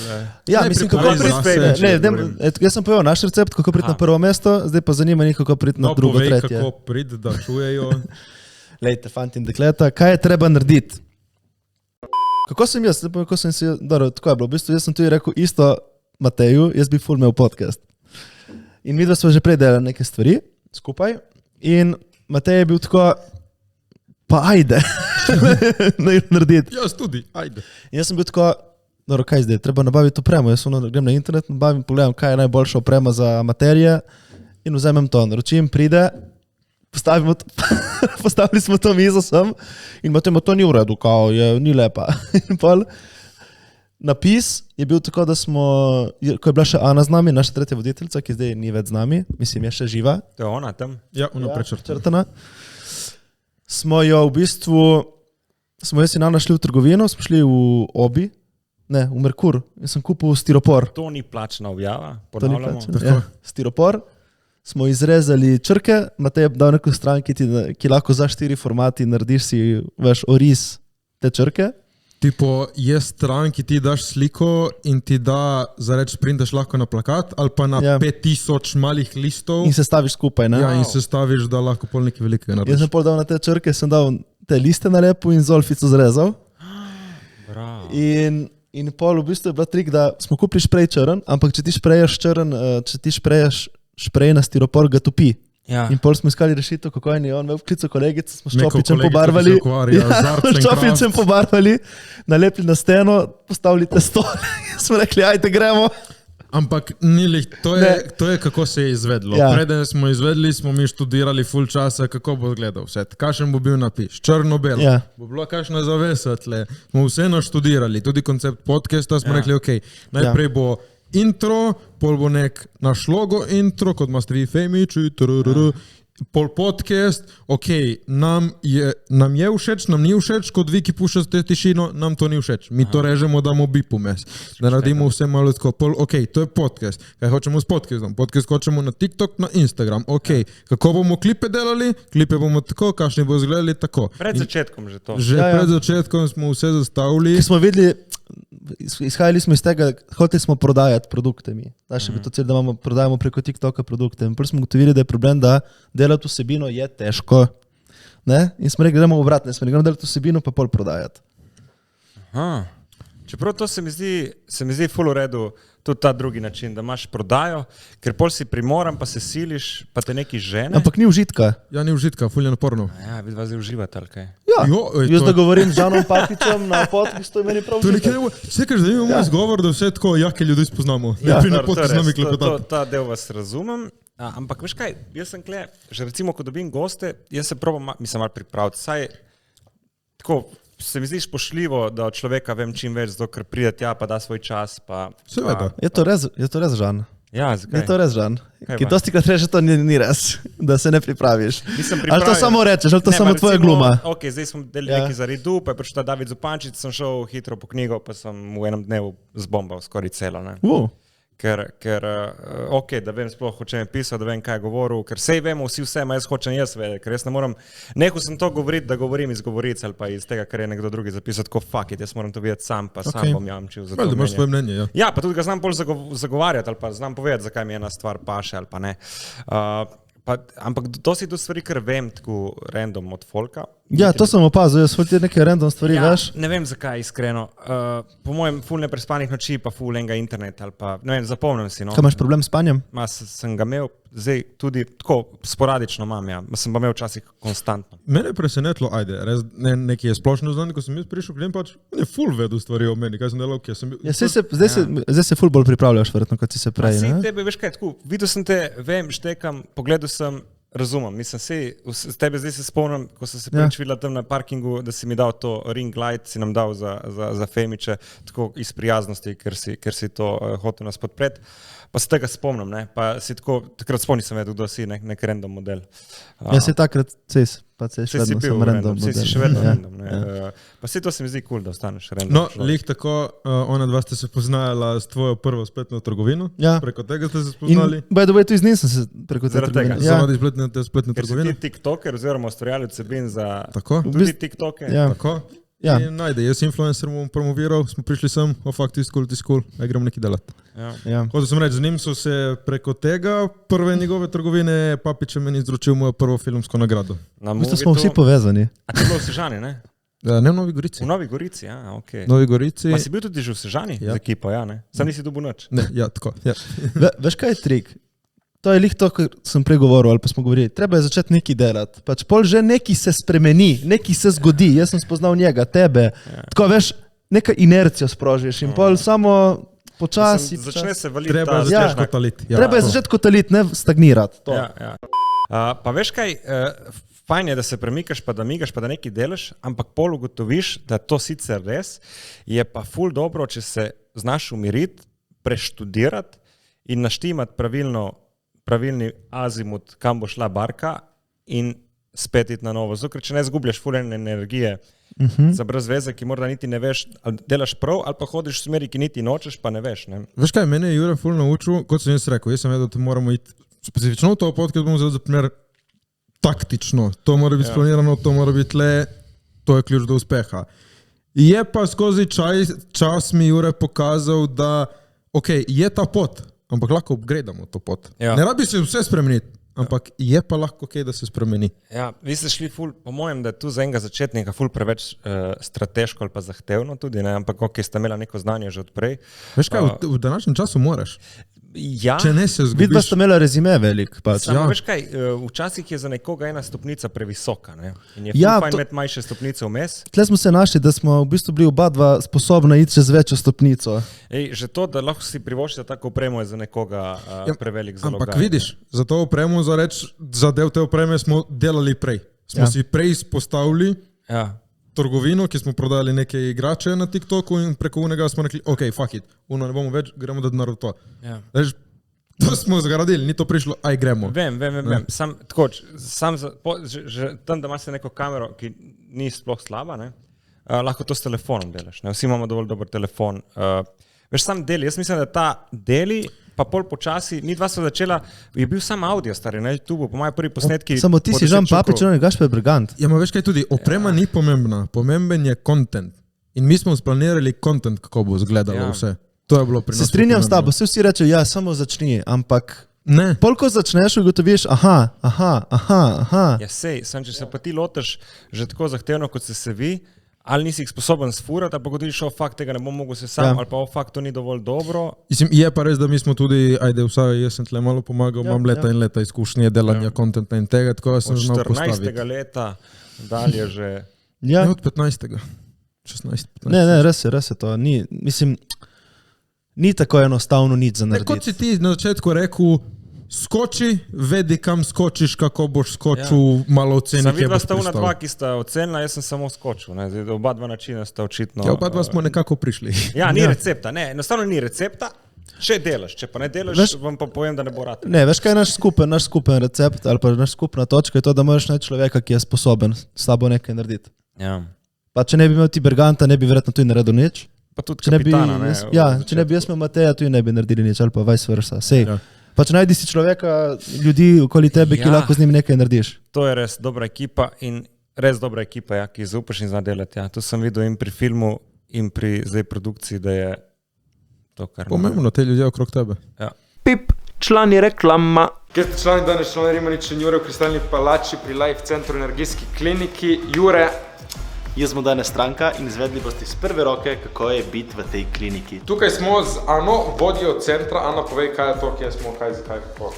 Speaker 1: Ja,
Speaker 4: Ne,
Speaker 1: mislim,
Speaker 4: pripovej
Speaker 1: kako priti
Speaker 4: zase,
Speaker 1: ne,
Speaker 4: če
Speaker 1: ne, jaz sem povedal naš recept, kako priti na prvo mesto, zdaj pa zanima njih, kako priti na drugo,
Speaker 4: povej,
Speaker 1: tretje.
Speaker 4: kako pridi, da čujejo.
Speaker 1: Lejte, fanti in dekleta, kaj je treba narediti? Kako sem jaz, kako sem si, dobro, tako je bilo, v bistvu jaz sem tudi rekel isto Mateju, jaz bi ful imel podcast. In midva smo že prej delali neke stvari skupaj in Matej je bil tako, pa ajde, narediti.
Speaker 4: Jaz tudi, ajde.
Speaker 1: In jaz sem bil tako, dobro, kaj zdaj, treba nabaviti opremo, jaz grem na internet, nabavim, pogledam, kaj je najboljša oprema za materije in vzamem to, naročim, pride, postavili smo to mizo sem in Matej, to ni v redu, kao, ni lepa. In pol napis je bil tako, da smo, ko je bila še Ana z nami, naša tretja voditeljica, ki zdaj ni več z nami, mislim, je še živa.
Speaker 2: To je ona tam.
Speaker 4: Ja, ono prečrtano.
Speaker 1: Črtana. Smo jo v bistvu, smo jaz in Ana šli v trgovino, smo šli v v Merkur in sem kupil stiropor.
Speaker 2: To ni plačna objava,
Speaker 1: To ni
Speaker 2: ponavljamo.
Speaker 1: plačano. Ja, stiropor. Smo izrezali črke, Matej je dal neko stran, ki lahko za 4 formati narediš si, veš, oris te črke.
Speaker 4: Tipo, je stran, ki ti daš sliko in ti da, za reč, printaš lahko na plakat ali pa na
Speaker 1: Ja.
Speaker 4: 5000 malih listov.
Speaker 1: In se staviš skupaj, ne?
Speaker 4: Ja, in se staviš, da lahko pol nekaj velikega
Speaker 1: Jaz
Speaker 4: narediš.
Speaker 1: sem pol dal na te črke, sem dal te liste na lepo in zolfico zrezal.
Speaker 2: Bravo.
Speaker 1: In pol v bistvu je bil trik, da smo kupili šprej črn, ampak če ti šprejaš črn, če ti šprejaš šprej na stiropor, ga topi.
Speaker 2: Ja.
Speaker 1: In pol smo iskali rešitev, kako je on imel vklico kolegice, smo s
Speaker 4: Neko
Speaker 1: čopičem
Speaker 4: kolegico,
Speaker 1: pobarvali.
Speaker 4: ki se ukvarja z arts and
Speaker 1: s čopičem
Speaker 4: crafts.
Speaker 1: pobarvali, nalepili na steno, postavili te stole. Smo rekli, ajde gremo.
Speaker 4: Ampak ni lih, to je kako se je izvedlo.
Speaker 1: Ja.
Speaker 4: Preden smo izvedli, smo mi študirali full časa, kako bo izgledal vse. Kakšen bo bil napis, črno-belo.
Speaker 1: Ja.
Speaker 4: Bo bila kakšna zavesa tle. Smo vseeno študirali, tudi koncept podcasta smo
Speaker 2: Ja.
Speaker 4: rekli, ok, najprej bo intro, pol bo nek naš logo intro, kot ima Street Famiči, pol podcast, ok, nam je všeč, nam ni všeč, kot vi, ki puščate tišino, nam to ni všeč. Mi to režemo, damo bipu mes. Da naredimo vse malo tako, pol, ok, to je podcast. Kaj hočemo s podcastom? Podcast hočemo na TikTok, na Instagram, ok. Kako bomo klipe delali? Klipe bomo tako, kakšni bo izgledali tako.
Speaker 2: Pred začetkom že to.
Speaker 4: Že
Speaker 1: Ja, ja.
Speaker 4: pred začetkom smo vse zastavili.
Speaker 1: Ker smo videli, izhajali smo iz tega, hoteli smo prodajati produkte mi. Naš je bil to cilj, da prodajamo preko TikToka produkte. In prvi smo ugotovili, da je problem, da delati vsebino je težko. Ne? In smo rekli, gremo obratno, smo rekli, gremo delati vsebino, pa pol prodajati.
Speaker 2: Aha. Čeprav to se mi zdi full v redu, tudi ta drugi način, da imaš prodajo, ker pol si primoran, pa se siliš, pa te neki žene.
Speaker 1: Ampak ni užitka.
Speaker 4: Ja, ni užitka, fulje naporno.
Speaker 2: Ja, vidva zdaj uživate, ali kaj?
Speaker 1: Ja, jaz
Speaker 4: to-
Speaker 1: da govorim z Žanom Papičem na podcastu, je meni prav
Speaker 4: To je
Speaker 1: užitek.
Speaker 4: nekaj, vse kar zdaj imamo izgovor, da vse tako jake ljudi spoznamo.
Speaker 1: Ja.
Speaker 4: Ne pri na
Speaker 2: Dobro, to je
Speaker 4: podcast z nami
Speaker 2: res,
Speaker 4: klepetati.
Speaker 2: Ta del vas razumem. Ampak veš kaj, jaz sem kle, že recimo, ko dobim goste, jaz se probam, mislim, malo pripraviti. Saj, tako, se mi zdi spoštljivo, da od človeka vem čim več, zato ker pride tja, pa da svoj čas.
Speaker 4: Seveda.
Speaker 1: Je to res, Žan?
Speaker 2: Ja, zakaj?
Speaker 1: Je to res, Žan?
Speaker 2: Kaj
Speaker 1: Ki
Speaker 2: pa?
Speaker 1: dosti krat reče, to ni res, da se ne pripraviš.
Speaker 2: Nisem
Speaker 1: Ali to samo rečeš, ali to
Speaker 2: Ne,
Speaker 1: samo
Speaker 2: ma
Speaker 1: tvoja
Speaker 2: recimo,
Speaker 1: gluma?
Speaker 2: Ok, zdaj smo delali
Speaker 1: Ja.
Speaker 2: nekaj za redu, pa je prišel ta David Zupančič, sem šel hitro po knjigo, pa sem v enem dnevu zbombal skoraj celo. Ne? Ker ok, da vem sploh, o čem je pisal, da vem, kaj je govoril, ker sej vemo vsi vse, ma jaz hočem vedeti, ker jaz ne morem, nehal sem to govoriti, da govorim iz govoric ali pa iz tega, kar je nekdo drugi zapisal, tako fuck it, jaz moram to vedeti sam, pa sam bom jamčil za to
Speaker 4: Da imaš
Speaker 2: mnenje.
Speaker 4: svoje mnenje, ja.
Speaker 2: Ja, pa tudi ga znam bolj zagovarjati ali pa znam povedati, zakaj mi ena stvar paše ali pa ne. Ampak dosti do stvari, ker vem tako random od folka.
Speaker 1: Ja, to sem opazil, jaz ti neke random stvari,
Speaker 2: Ja,
Speaker 1: veš?
Speaker 2: ne vem zakaj, iskreno. Po mojem, ful neprespanih noči, pa ful enega interneta ali pa, ne vem, zapomnim si. No.
Speaker 1: Kaj imaš problem s spanjem?
Speaker 2: Sem ga imel, zdaj tudi tako sporadično imam, ja. Sem pa imel včasih konstantno.
Speaker 4: Mene je presenetilo, ajde, res nekaj je splošno znano, ko sem jaz prišel, klient pač, on je full vedel stvari o meni, kaj sem delal, kje sem bil.
Speaker 1: Ja, zdaj se ful bolj pripravljaš, verjetno, kot si se prej,
Speaker 2: Si
Speaker 1: ne?
Speaker 2: tebe, veš kaj, tako, videl sem te, vem, štekam, pogledal sem, razumem, mislim, s tebe zdaj se spomnim, ko sem se prvič videla tam na parkingu, da si mi dal to ring light, si nam dal za Femiče, tako iz prijaznosti, ker si to hotel nas podpreti. Pa se tega spomnim, ne? Pa si tako, takrat spomnim sem vedel, kdo si nek random model.
Speaker 1: Ja, si takrat cis, pa si še
Speaker 2: Saj si
Speaker 1: vedno
Speaker 2: bil
Speaker 1: sem random.
Speaker 2: si
Speaker 1: model.
Speaker 2: še vedno
Speaker 1: Ja,
Speaker 2: random. Ne?
Speaker 1: ja.
Speaker 2: Pa si to se mi zdi kul, da ostaneš random.
Speaker 4: No,
Speaker 2: človek.
Speaker 4: lih tako, ona dva ste se poznala s tvojo prvo spletno trgovino,
Speaker 1: Ja.
Speaker 4: preko tega ste se
Speaker 1: In,
Speaker 4: spoznali.
Speaker 1: by the way, tudi z njim sem se preko te
Speaker 2: Zaradi tega.
Speaker 1: trgovine.
Speaker 4: Ja.
Speaker 1: Ja,
Speaker 4: Zaradi spletne
Speaker 2: Ker si
Speaker 4: trgovine.
Speaker 2: ti tiktoker oziroma ustvarjalec vsebin za
Speaker 4: Tako?
Speaker 2: tudi tiktoke.
Speaker 1: ja.
Speaker 4: Tako?
Speaker 1: Ja.
Speaker 4: In najde, jaz influencer bom promoviral, smo prišli sem, fuck, this cool, gremo nekaj delati.
Speaker 2: Ja.
Speaker 1: Ja.
Speaker 4: Hotel sem reči, z njim so se preko tega prve njegove trgovine, papič je meni izročil mojo prvo filmsko nagrado.
Speaker 2: Na
Speaker 1: V bistvu smo vsi
Speaker 2: Movitu-
Speaker 1: povezani.
Speaker 2: A ti je bilo v Sežani, ne?
Speaker 4: Ne v Novi Gorici.
Speaker 2: V Novi Gorici, ja, ok.
Speaker 4: Novi Gorici.
Speaker 2: Pa si bil tudi že v Sežani
Speaker 4: Ja.
Speaker 2: z ekipo, ja, ne? Sam nisi dobil nič.
Speaker 4: Ne, ja, tako. Ja.
Speaker 1: Veš, kaj je trik? To je lih to, kar sem prej govoril, ali pa smo govorili. Treba je začeti nekaj delati. Pač pol že nekaj se spremeni, nekaj se zgodi. Jaz sem spoznal njega, tebe.
Speaker 2: Ja.
Speaker 1: Tako veš, neka inercijo sprožiš in pol samo počasi.
Speaker 2: Mislim, začne se valiti
Speaker 4: Treba
Speaker 2: ta
Speaker 4: je
Speaker 1: Ja.
Speaker 4: začeti kotaliti. Ja,
Speaker 1: Treba je
Speaker 4: to.
Speaker 1: začeti kotaliti, ne stagnirati. To.
Speaker 2: Ja, ja. Pa veš kaj, fajn je, da se premikaš, pa da migaš, pa da nekaj delaš, ampak pol ugotoviš, da to sicer res, je pa ful dobro, če se znaš umiriti, preštudirati in naštimati pravilni azimut, kam bo šla barka in spet iti na novo. Zato, ker če ne zgubljaš fulene energije za brez veze, ki morda niti ne veš, ali delaš prav, ali pa hodiš v smeri, ki niti nočeš, pa ne veš. Ne?
Speaker 4: Veš kaj, mene je Jure ful naučil, kot sem jaz rekel, jaz sem vedel, da moramo iti specifično v to podcast, bomo zelo za primer taktično. To mora biti splanirano, to mora biti le, to je ključ do uspeha. Je pa skozi čas mi Jure pokazal, da ok, je ta pot, ampak lahko upgradamo to pot.
Speaker 2: Ja.
Speaker 4: Ne rabi se vse spremeniti, ampak je pa lahko ok, da se spremeni.
Speaker 2: Ja, vi ste šli ful, po mojem, da je tu za enega začetnika ful preveč strateško ali pa zahtevno tudi, ne? Ampak ok, ste imeli neko znanje že odprej.
Speaker 4: Veš kaj, v današnjem času moraš.
Speaker 2: Ja,
Speaker 4: Če ne se
Speaker 1: Vidva
Speaker 4: zgubiš.
Speaker 1: sta imela rezime velik. Pač.
Speaker 2: samo
Speaker 4: ja.
Speaker 2: veš kaj, včasih je za nekoga ena stopnica previsoka, ne? In je ful
Speaker 1: Ja,
Speaker 2: fajn
Speaker 1: to-
Speaker 2: imeti manjše stopnice vmes.
Speaker 1: Tle smo se našli, da smo v bistvu bili oba dva sposobna iti čez večjo stopnico.
Speaker 2: Ej, že to, da lahko si privoščite tako opremo, je za nekoga prevelik zalogaj.
Speaker 4: Ampak vidiš, za to opremo, za del te opreme smo delali prej. Smo
Speaker 1: Ja.
Speaker 4: si prej izpostavili
Speaker 2: Ja.
Speaker 4: trgovino, ki smo prodali neke igrače na TikToku in preko unega smo rekli, ok, fuck it, uno ne bomo več, gremo da denar v to.
Speaker 2: Ja.
Speaker 4: Veš, to smo zgradili, ni to prišlo, aj gremo.
Speaker 2: Vem. Sam, tako, že tam, da imaš neko kamero, ki ni sploh slaba, ne? Lahko to s telefonom delaš. Ne? Vsi imamo dovolj dober telefon. Veš, sam deli. Jaz mislim, da ta deli, pa pol počasi, mi dva sva začela, je bil sam audio stari na YouTube, po mojem prvi posnetki.
Speaker 1: Samo ti
Speaker 2: po
Speaker 1: si
Speaker 2: 10
Speaker 1: Žan
Speaker 2: čukov.
Speaker 1: Papič, on je Gašper Brigant.
Speaker 4: Ja, ma veš kaj tudi, oprema ni pomembna, pomemben je content. In mi smo splanirali content, kako bo izgledalo
Speaker 2: Ja.
Speaker 4: vse. To je bilo pri nas.
Speaker 1: Se strinjam s
Speaker 4: pomembno.
Speaker 1: tabo, vsi rečejo, ja, samo začni, ampak
Speaker 4: Ne.
Speaker 1: pol, ko začneš, ugotoviš, aha.
Speaker 2: Ja, sej, sem, če se pa ti lotiš že tako zahtevno, kot se vi, ali nisi jih sposoben sfurati, ali pa gotoviš, o fakt tega ne bom mogel se sam,
Speaker 1: Ja.
Speaker 2: ali pa o fakt to ni dovolj dobro.
Speaker 4: Mislim, je pa res, da mi smo tudi, ajde, vsaj jaz sem tle malo pomagal,
Speaker 1: Ja,
Speaker 4: imam leta
Speaker 1: ja.
Speaker 4: in leta izkušnje delanja kontenta in tega, tako da sem
Speaker 2: Od
Speaker 4: znal
Speaker 2: 14.
Speaker 4: postaviti.
Speaker 2: leta dalje že.
Speaker 1: Ja.
Speaker 4: Ne od 15. 16. 15.
Speaker 1: Ne, res je to. Ni tako enostavno nič za
Speaker 4: Ne, kot
Speaker 1: narediti.
Speaker 4: si ti na začetku rekel, skoči, vedi kam skočiš, kako boš skočil, malo oceni,
Speaker 2: Sam
Speaker 4: kje
Speaker 2: vidva
Speaker 4: boš
Speaker 2: sta
Speaker 4: pristal.
Speaker 2: dva, ki sta ocenila, jaz sem samo skočil. Ne? Zdaj, oba dva načina sta očitno...
Speaker 4: Ja, oba dva smo nekako prišli.
Speaker 2: Ja, ni recepta, ne, enostavno ni recepta, če delaš, če pa ne delaš, vam pa povem, da ne bo rad.
Speaker 1: Ne, veš kaj je naš skupen recept ali pa naš skupna točka je to, da moraš najti človeka, ki je sposoben s sabo nekaj narediti.
Speaker 2: Ja.
Speaker 1: Pa če ne bi imel ti Berganta, ne bi verjetno tudi naredil nič.
Speaker 2: Pa tudi
Speaker 1: Če ne bi,
Speaker 2: kapitana, ne?
Speaker 1: če ne bi jaz imel Mateja, tudi ne bi naredili nič ali pa vice versa. Sej.
Speaker 4: Ja.
Speaker 1: Pa če najdi si človeka, ljudi okoli tebe, ki
Speaker 2: Ja.
Speaker 1: lahko z njim nekaj narediš.
Speaker 2: To je res dobra ekipa in res dobra ekipa, ja, ki zaupaš in zna delati. Ja. To sem videl in pri filmu in pri zdaj produkciji, da je to, kar...
Speaker 4: Pomembno, te ljudje okrog tebe.
Speaker 2: Ja.
Speaker 3: Pip, člani reklama. Kje ste člani danes, člani Rimanič in Jure v Kristalni palači pri Life Centru Energijski kliniki. Jure,
Speaker 5: Jaz smo danes stranka in izvedli boste iz prve roke, kako je biti v tej kliniki.
Speaker 3: tukaj smo z Ano, vodjo centra. Ana, povej, kaj je to, kje smo, kaj, zakaj, kako.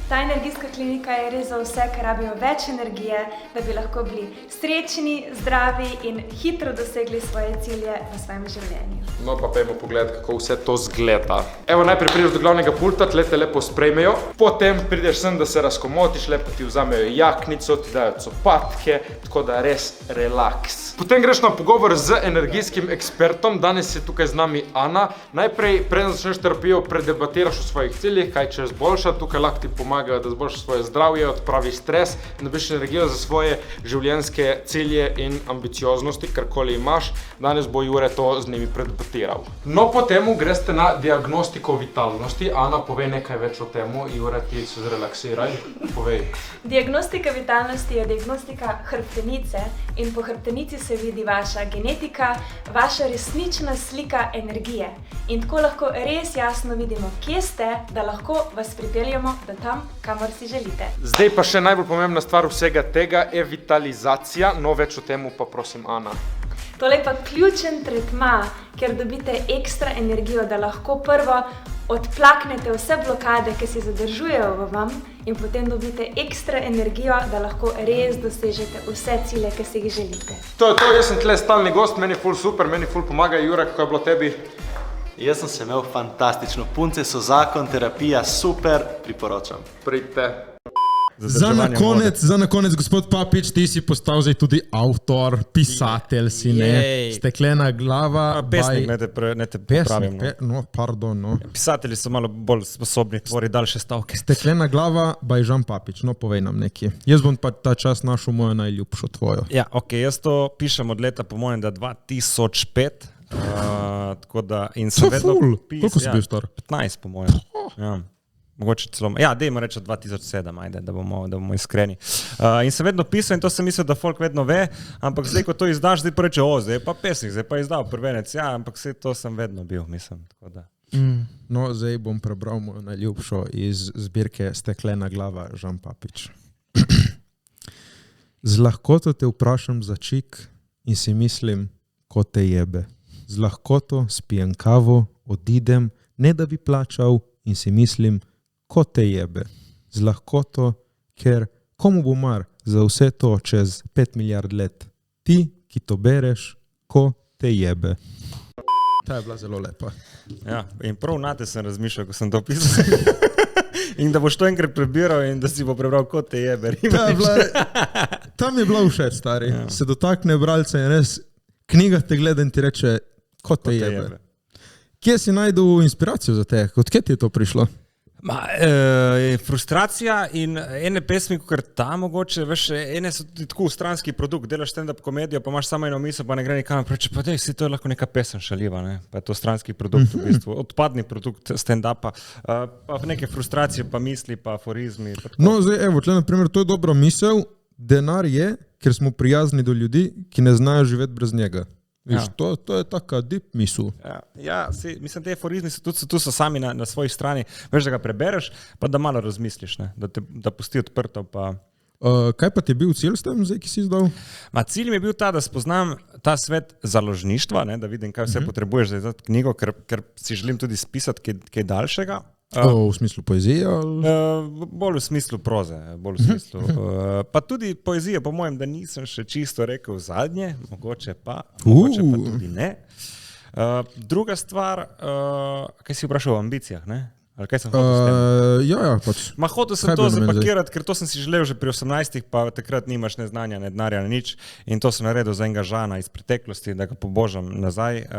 Speaker 6: Ta energijska klinika je res za vse, ki rabijo več energije, da bi lahko bili srečni, zdravi in hitro dosegli svoje cilje v svojem življenju.
Speaker 3: No, pa pojmo pogled, kako vse to zgleda. Evo, najprej prideš do glavnega pulta, tle te lepo sprejmejo, potem prideš sem, da se razkomotiš, lepo ti vzamejo jaknico, ti dajo copatke, tako da res relaks. Potem greš na pogovor z energijskim ekspertom, danes je tukaj z nami Ana. Najprej, preden začneš terapijo, predebatiraš o svojih ciljih, kaj češ boljša, tukaj lahko ti pomagajo, da zboljšaš svoje zdravje, odpraviš stres in dobiš energijo za svoje življenjske cilje in ambicioznosti, karkoli imaš. Danes bo Jure to z njimi predebatiral. No, potem greste na diagnostiko vitalnosti. Ana, povej nekaj več o temu. Jure, ti se zrelaksiraj. Povej.
Speaker 6: Diagnostika vitalnosti je diagnostika hrbtenice in po hrbtenici se vidi vaša genetika, vaša resnična slika energije. In tako lahko res jasno vidimo, kje ste, da lahko vas pripeljemo do tam, kamor si želite.
Speaker 3: Zdaj pa še najbolj pomembna stvar vsega tega je vitalizacija. No, več o temu pa prosim Ana.
Speaker 6: Tole je pa ključen tretma, ker dobite ekstra energijo, da lahko prvo odplaknete vse blokade, ki se zadržujejo v vam in potem dobite ekstra energijo, da lahko res dosežete vse cilje, ki si jih želite.
Speaker 3: To je to, jaz sem tle stalni gost, meni je ful super, meni ful pomaga. Jure, kako je bilo tebi?
Speaker 5: Jaz sem se imel fantastično. Punce so zakon, terapija, super, priporočam.
Speaker 3: Pridite.
Speaker 4: Za na konec, gospod Papič, ti si postal zdaj tudi avtor, pisatelj si, ne? Steklena glava.
Speaker 2: Pesnik, ne te popravim.
Speaker 4: No, pardon, no.
Speaker 2: Pisatelji so malo bolj sposobni tvoriti daljše stavke.
Speaker 4: Steklena glava, Bajžan Papič, no povej nam nekaj. Jaz bom pa ta čas našel mojo najljubšo tvojo.
Speaker 2: Ja, ok, jaz to pišem od leta, po mojem, da 2005. Tako da, in sem vedno
Speaker 4: Koliko si bil star?
Speaker 2: 15, po mojem. Ja. Mogoče celo, ja, dajmo reči 2007, ajde, da bomo iskreni. In sem vedno pisal in to sem mislil, da folk vedno ve, ampak zdaj, ko to izdaš, zdaj pa reče, zdaj je pa pesnik, zdaj pa je izdal prvenec, ja, ampak vse to sem vedno bil, mislim, tako da.
Speaker 4: No, zdaj bom prebral mojo najljubšo iz zbirke Steklena glava, Žan Papič. Z lahkoto te vprašam za čik in si mislim, ko te jebe. Z lahkoto spijem kavo, odidem, ne da bi plačal in si mislim, ko te jebe. Z lahkoto, ker komu bo mar za vse to čez 5 milijard let? Ti, ki to bereš, ko te jebe. Ta je bila zelo lepa.
Speaker 2: Ja, in prav nate sem razmišljal, ko sem to pisal. In da boš to enkrat prebiral in da si bo prebral, ko te jebe.
Speaker 4: Tam je bila všeč, stari. Ja. Se dotakne bralca in res knjiga te gleda in ti reče, ko te jebe. Kje si najdel inspiracijo za te? Odkje ti je to prišlo?
Speaker 2: Frustracija in ene pesmi, kot ta mogoče, veš, ene so tudi tako stranski produkt, delaš stand-up komedijo, pa imaš samo eno misel, pa ne gre nikam, preče, pa dej, si to je lahko neka pesem šaljiva, ne? Pa je to stranski produkt v bistvu, odpadni produkt stand-upa, pa neke frustracije, pa misli, pa aforizmi. Pa
Speaker 4: no, zdaj, evo, tle, naprimer, to je dobra misel, denar je, ker smo prijazni do ljudi, ki ne znajo živeti brez njega. Viš, ja. To je taka deep misel.
Speaker 2: Ja, mislim, te aforizmi tu so sami na svoji strani, veš, da ga prebereš, pa da malo razmisliš, ne? Da pusti odprto. Pa...
Speaker 4: Kaj pa ti je bil cilj s tem, zdaj, ki si izdal?
Speaker 2: Cilj mi je bil ta, da spoznam ta svet založništva, ne? Da vidim, kaj vse potrebuješ za izdati knjigo, ker si želim tudi spisati kaj daljšega.
Speaker 4: V smislu poezije?
Speaker 2: Bolj v smislu proze. Bolj v smislu, pa tudi poezije, po mojem, da nisem še čisto rekel zadnje, mogoče pa tudi ne. Druga stvar, kaj si vprašal o ambicijah, ne? Ali kaj sem hotel s tem?
Speaker 4: Ja, pač.
Speaker 2: Ma hotel sem
Speaker 4: Kaj je
Speaker 2: to
Speaker 4: bil namen zdaj?
Speaker 2: zapakirati, ker to sem si želel že pri 18, pa takrat nimaš ne znanja, ne denarja, ne nič. In to sem naredil za enega Žana iz preteklosti, da ga pobožam nazaj.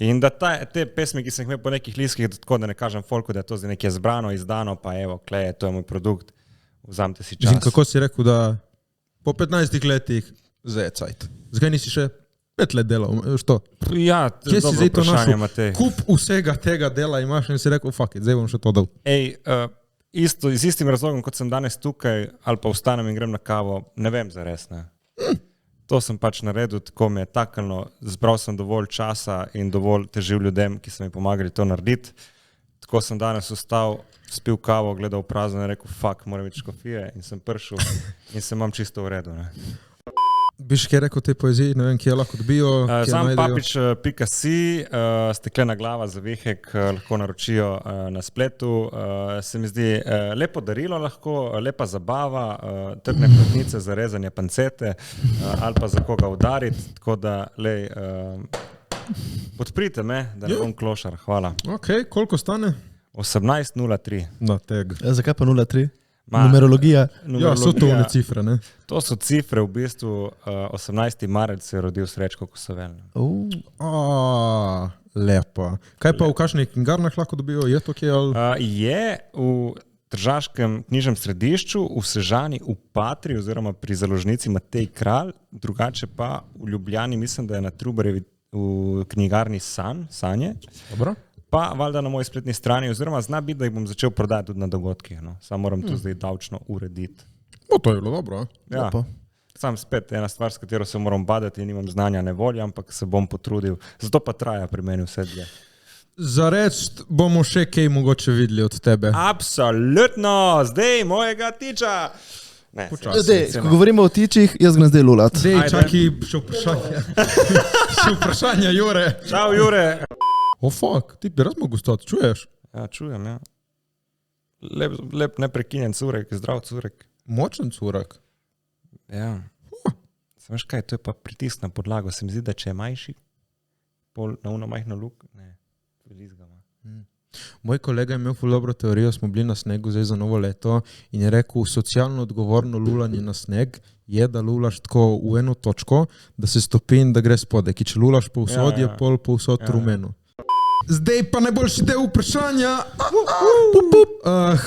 Speaker 2: In da te pesmi, ki sem jih imel po nekih liskih, tako da ne kažem folku, da je to zdaj nekje zbrano, izdano, pa evo, kleje, to je moj produkt, vzamite si čas.
Speaker 4: Mislim, kako si rekel, da po 15 letih zdaj je cajt. Zakaj nisi še 5 let delal? Što?
Speaker 2: Ja,
Speaker 4: Kje si
Speaker 2: dobro
Speaker 4: zdaj to
Speaker 2: vprašanje,
Speaker 4: našel?
Speaker 2: Matej.
Speaker 4: Kup vsega tega dela imaš in si rekel, fuck it, zdaj bom še to dal.
Speaker 2: Ej, z istim razlogom, kot sem danes tukaj, ali pa vstanem in grem na kavo, ne vem zares, ne. To sem pač naredil, tako mi je takalno, zbral sem dovolj časa in dovolj težil ljudem, ki so mi pomagali to narediti. Tako sem danes vstal, spil kavo, gledal v prazno in rekel, fuck, mora biti škofije in sem prišel in se imam čisto v redu, ne.
Speaker 4: Biš kaj rekel o tej poeziji, ne vem, kje lahko dobijo, kje
Speaker 2: Sam
Speaker 4: najdejo?
Speaker 2: papič.si, steklena glava za vihek, lahko naročijo na spletu. Se mi zdi lepo darilo lahko, lepa zabava, trdne platnice za rezanje pancete ali pa za koga udariti, tako da lej, podprite me, da ne bom klošar, hvala.
Speaker 4: Ok, koliko stane?
Speaker 2: 18.03.
Speaker 4: Na teg.
Speaker 1: Zakaj pa 0,3? Numerologija.
Speaker 4: Ja, so to one cifre, ne?
Speaker 2: To so cifre, v bistvu 18. marec se je rodil Srečko Kosovel.
Speaker 4: Lepo. Kaj pa v kakšnih knjigarnah lahko dobijo? Je to kje?
Speaker 2: Je v Tržaškem knjižnem središču, v Sežani, v Patri oziroma pri založnici Matej Kralj, drugače pa v Ljubljani, mislim, da je na Trubarjevi v knjigarni Sanje.
Speaker 4: Dobro.
Speaker 2: Pa valjda na moji spletni strani, oziroma zna biti, da jih bom začel prodajati tudi na dogodkih. No. Samo moram to zdaj davčno urediti.
Speaker 4: To je bilo dobro.
Speaker 2: Ja. Sam spet ena stvar, s katero se moram badati in nimam znanja ne volja, ampak se bom potrudil. Zato pa traja pri meni vse dlje.
Speaker 4: Za reč bomo še kaj mogoče videli od tebe.
Speaker 2: Absolutno! Zdaj mojega tiča! Ne,
Speaker 1: Zdaj, ko govorimo o tičih, jaz grem zdaj lulat.
Speaker 4: Zdaj, čaki, še vprašanje. Še vprašanje, Jure.
Speaker 2: Čau, Jure!
Speaker 4: Fuck, ti bi raz mogo stati, čuješ?
Speaker 2: Ja, čujem, ja. Lep neprekinjen curek, zdrav curek.
Speaker 4: Močen curek.
Speaker 2: Ja. Sam veš kaj, to je pa pritisk na podlago. Se mi zdi, da če je manjši, pol na uno majhno luk, ne, velizga ima.
Speaker 4: Moj kolega je imel ful dobro teorijo, smo bili na snegu zdaj za novo leto in je rekel, socialno odgovorno lulanje na sneg je, da lulaš tako v eno točko, da se stopi in da gre spodaj. Ki če lulaš povsod, je pol povsod rumeno. Zdaj pa najboljši del vprašanja.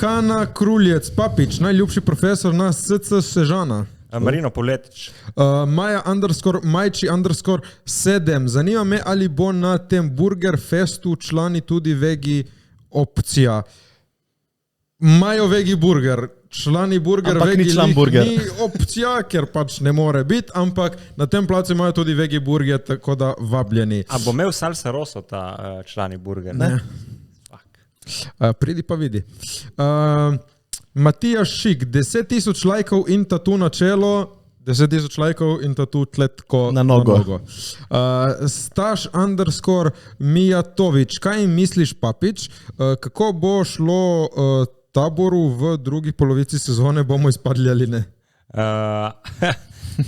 Speaker 4: Hanna Kruljec, Papič, najljubši profesor na SC Sežana.
Speaker 2: Marino Poletič.
Speaker 4: Maja Majči _7. Zanima me, ali bo na tem Burger Festu člani tudi vegi opcija. Majo vegi burger. Člani burger,
Speaker 1: ampak
Speaker 4: vegi
Speaker 1: ni član burger.
Speaker 4: Ni opcija, ker pač ne more biti, ampak na tem placu imajo tudi vegi burger, tako da vabljeni.
Speaker 2: A bo imel salsa roso ta člani burger?
Speaker 1: Ne.
Speaker 4: Pridi pa vidi. Matija Šik, 10.000 lajkov in tatu na čelo, 10.000 lajkov in tatu tletko
Speaker 1: na nogo.
Speaker 4: Staš _ Mijatovič, kaj misliš, Papič, kako bo šlo Taboru v drugi polovici sezone, bomo izpadli ali ne?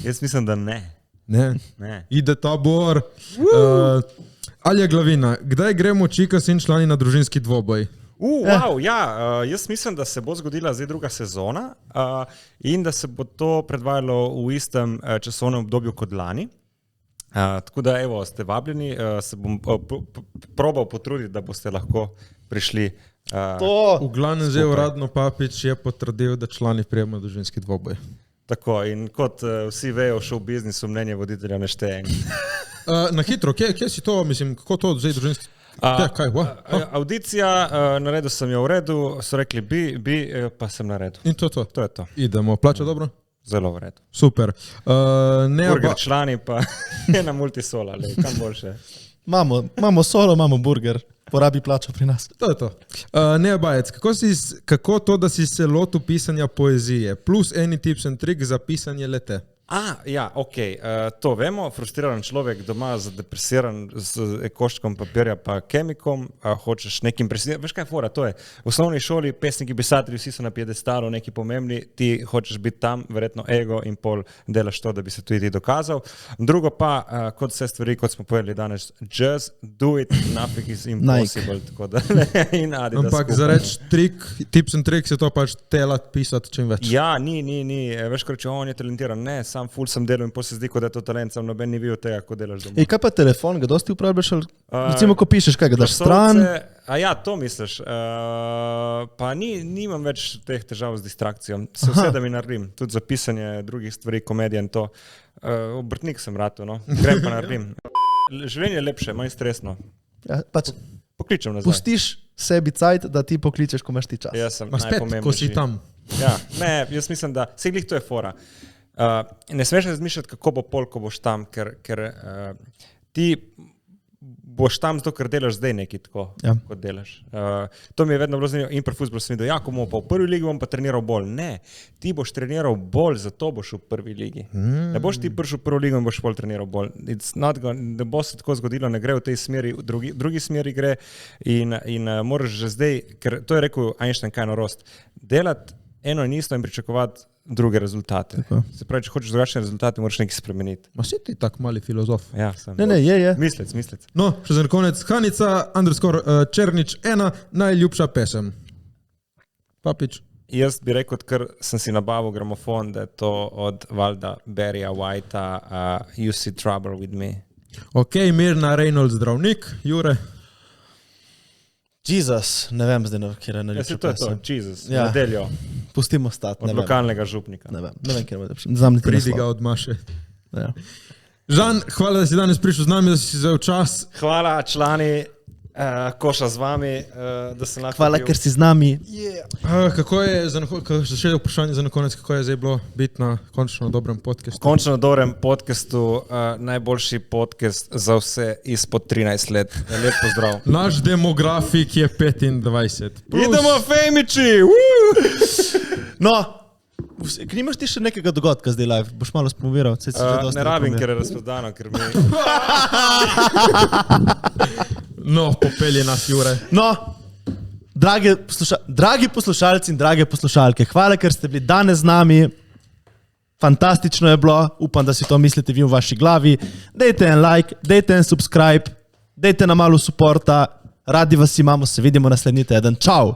Speaker 2: Jaz mislim, da ne.
Speaker 4: Ne. Ide Tabor. Alja Glavina, kdaj gremo Čikas in člani na družinski dvoboj?
Speaker 2: Wow, ja, jaz mislim, da se bo zgodila zdaj druga sezona in da se bo to predvajalo v istem časovnem obdobju kot lani. Tako da, evo, ste vabljeni, se bom probal potruditi, da boste lahko prišli.
Speaker 4: V glavnem zdaj uradno Papič je potrdil, da člani prijemajo družinski dvoboj.
Speaker 2: Tako, in kot vsi vejo, v show biznisu mnenje voditelja ne šteje.
Speaker 4: Na hitro, kje si to, mislim, kako to zdaj družinski?
Speaker 2: Audicija, naredil sem jo v redu, so rekli bi, pa sem naredil.
Speaker 4: In to je to?
Speaker 2: To je to.
Speaker 4: Idemo, plača dobro?
Speaker 2: Zelo v redu.
Speaker 4: Super.
Speaker 2: Burger člani pa je na multisola, kam boljše.
Speaker 1: Imamo solo, imamo burger, porabi plačo pri nas.
Speaker 4: To je to. Nea Bajec, kako to, da si se lotil pisanja poezije, plus eni tips and trik za pisanje lete?
Speaker 2: Ja, ok, to vemo, frustriran človek doma zadepresiran z koščkom papirja pa kemikom, hočeš nekim presenetiti, veš kaj je fora, to je, v osnovni šoli pesniki, pisatelji, vsi so na piedestalu, neki pomembni, ti hočeš biti tam, verjetno ego in pol delaš to, da bi se tudi ti dokazal. Drugo pa, kot vse stvari, kot smo povedali danes, just do it, nothing is impossible, tako da in Adidas.
Speaker 4: Ampak za reč trik, tips and tricks je to pač telat, pisati čim več.
Speaker 2: Ja, ni, veš, ko reče, on je talentiran, ne, sam ful sem delal in potem se zdi, kot da je to talent, sam noben ni videl tega, ko delaš doma.
Speaker 1: Kaj pa telefon, ga dosti uporabljaš? Recimo, ko pišeš, kaj ga daš stran?
Speaker 2: Ja, to misliš. Pa nimam več teh težav z distrakcijo. Se vse, da mi naredim. Tudi za pisanje drugih stvari, komedija in to. Obrtnik sem ratu, no. Grem pa naredim. Življenje je lepše, manj stresno.
Speaker 1: Ja, pač
Speaker 2: Pokličem nazaj.
Speaker 1: pustiš sebi cajt, da ti pokličeš, ko imaš ti čas.
Speaker 2: Jaz sem
Speaker 4: Ma spet,
Speaker 2: najpomembnejši.
Speaker 4: ko si tam.
Speaker 2: Ja, ne, jaz mislim, da vse glih to je fora. Ne smeš razmišljati, kako bo pol, ko boš tam, ker ti boš tam zato, ker delaš zdaj nekaj tako, kot delaš. To mi je vedno bilo zanimivo. Improfuzbol sem videl, ja, ko bomo pa v prvi ligi, bom pa treniral bolj. Ne, ti boš treniral bolj, zato boš v prvi ligi. Ne boš ti prišel v prvo ligo in boš bolj treniral bolj. Ne bo se tako zgodilo, ne gre v tej smeri, v drugi smeri gre in moraš že zdaj, ker to je rekel Einstein, kaj norost, delati eno in isto in pričakovati druge rezultate.
Speaker 1: Tako.
Speaker 2: Se pravi, če hočeš drugačne rezultate, moraš nekaj spremeniti.
Speaker 4: Ma si ti tak mali filozof.
Speaker 2: Ja, sem.
Speaker 1: Ne, je.
Speaker 2: Mislec.
Speaker 4: No, še za konec, Hanica, _Černič, ena najljubša pesem. Papič.
Speaker 2: Jaz bi rekel, ker sem si nabavil gramofon, da je to od Valda Barryja Whitea, You See Trouble With Me.
Speaker 4: Ok, Mirna Reynolds, zdravnik, Jure.
Speaker 1: Jezus, ne vem zdaj, kjer je
Speaker 2: Ja,
Speaker 1: najljubša
Speaker 2: se to je to,
Speaker 1: pesem.
Speaker 2: Jesus,
Speaker 1: Ja.
Speaker 2: nedeljo,
Speaker 1: Pustimo stati,
Speaker 2: od
Speaker 1: ne vem.
Speaker 2: lokalnega župnika.
Speaker 1: Ne vem, kjer je najljubša. Ne znam niti
Speaker 4: Pridiga
Speaker 1: naslov.
Speaker 4: od Maše.
Speaker 1: Ja.
Speaker 4: Žan, hvala, da si danes prišel z nami, da si vzel čas.
Speaker 2: Hvala člani Koša z vami, da sem lahko
Speaker 1: Hvala,
Speaker 2: bil.
Speaker 1: ker si z nami.
Speaker 4: Kako je, še vprašanje za na konec, kako je zdaj bilo biti na končno dobrem podcastu?
Speaker 2: Končno na dobrem podcastu, najboljši podcast za vse izpod 13 let. Lep pozdrav.
Speaker 4: Naš demografik je 25.
Speaker 2: Idemo Femiči!
Speaker 1: No, nimaš ti še nekega dogodka zdaj live? Boš malo spromoviral?
Speaker 2: Ne rabim, ker je razprodano, ker mi...
Speaker 4: No, popelje nas, Jure.
Speaker 1: No, dragi poslušalci in drage poslušalke, hvala, ker ste bili danes z nami. Fantastično je bilo, upam, da si to mislite vi v vaši glavi. Dajte en like, dajte en subscribe, dajte nam malo suporta. Radi vas imamo, se vidimo naslednji teden. Čau!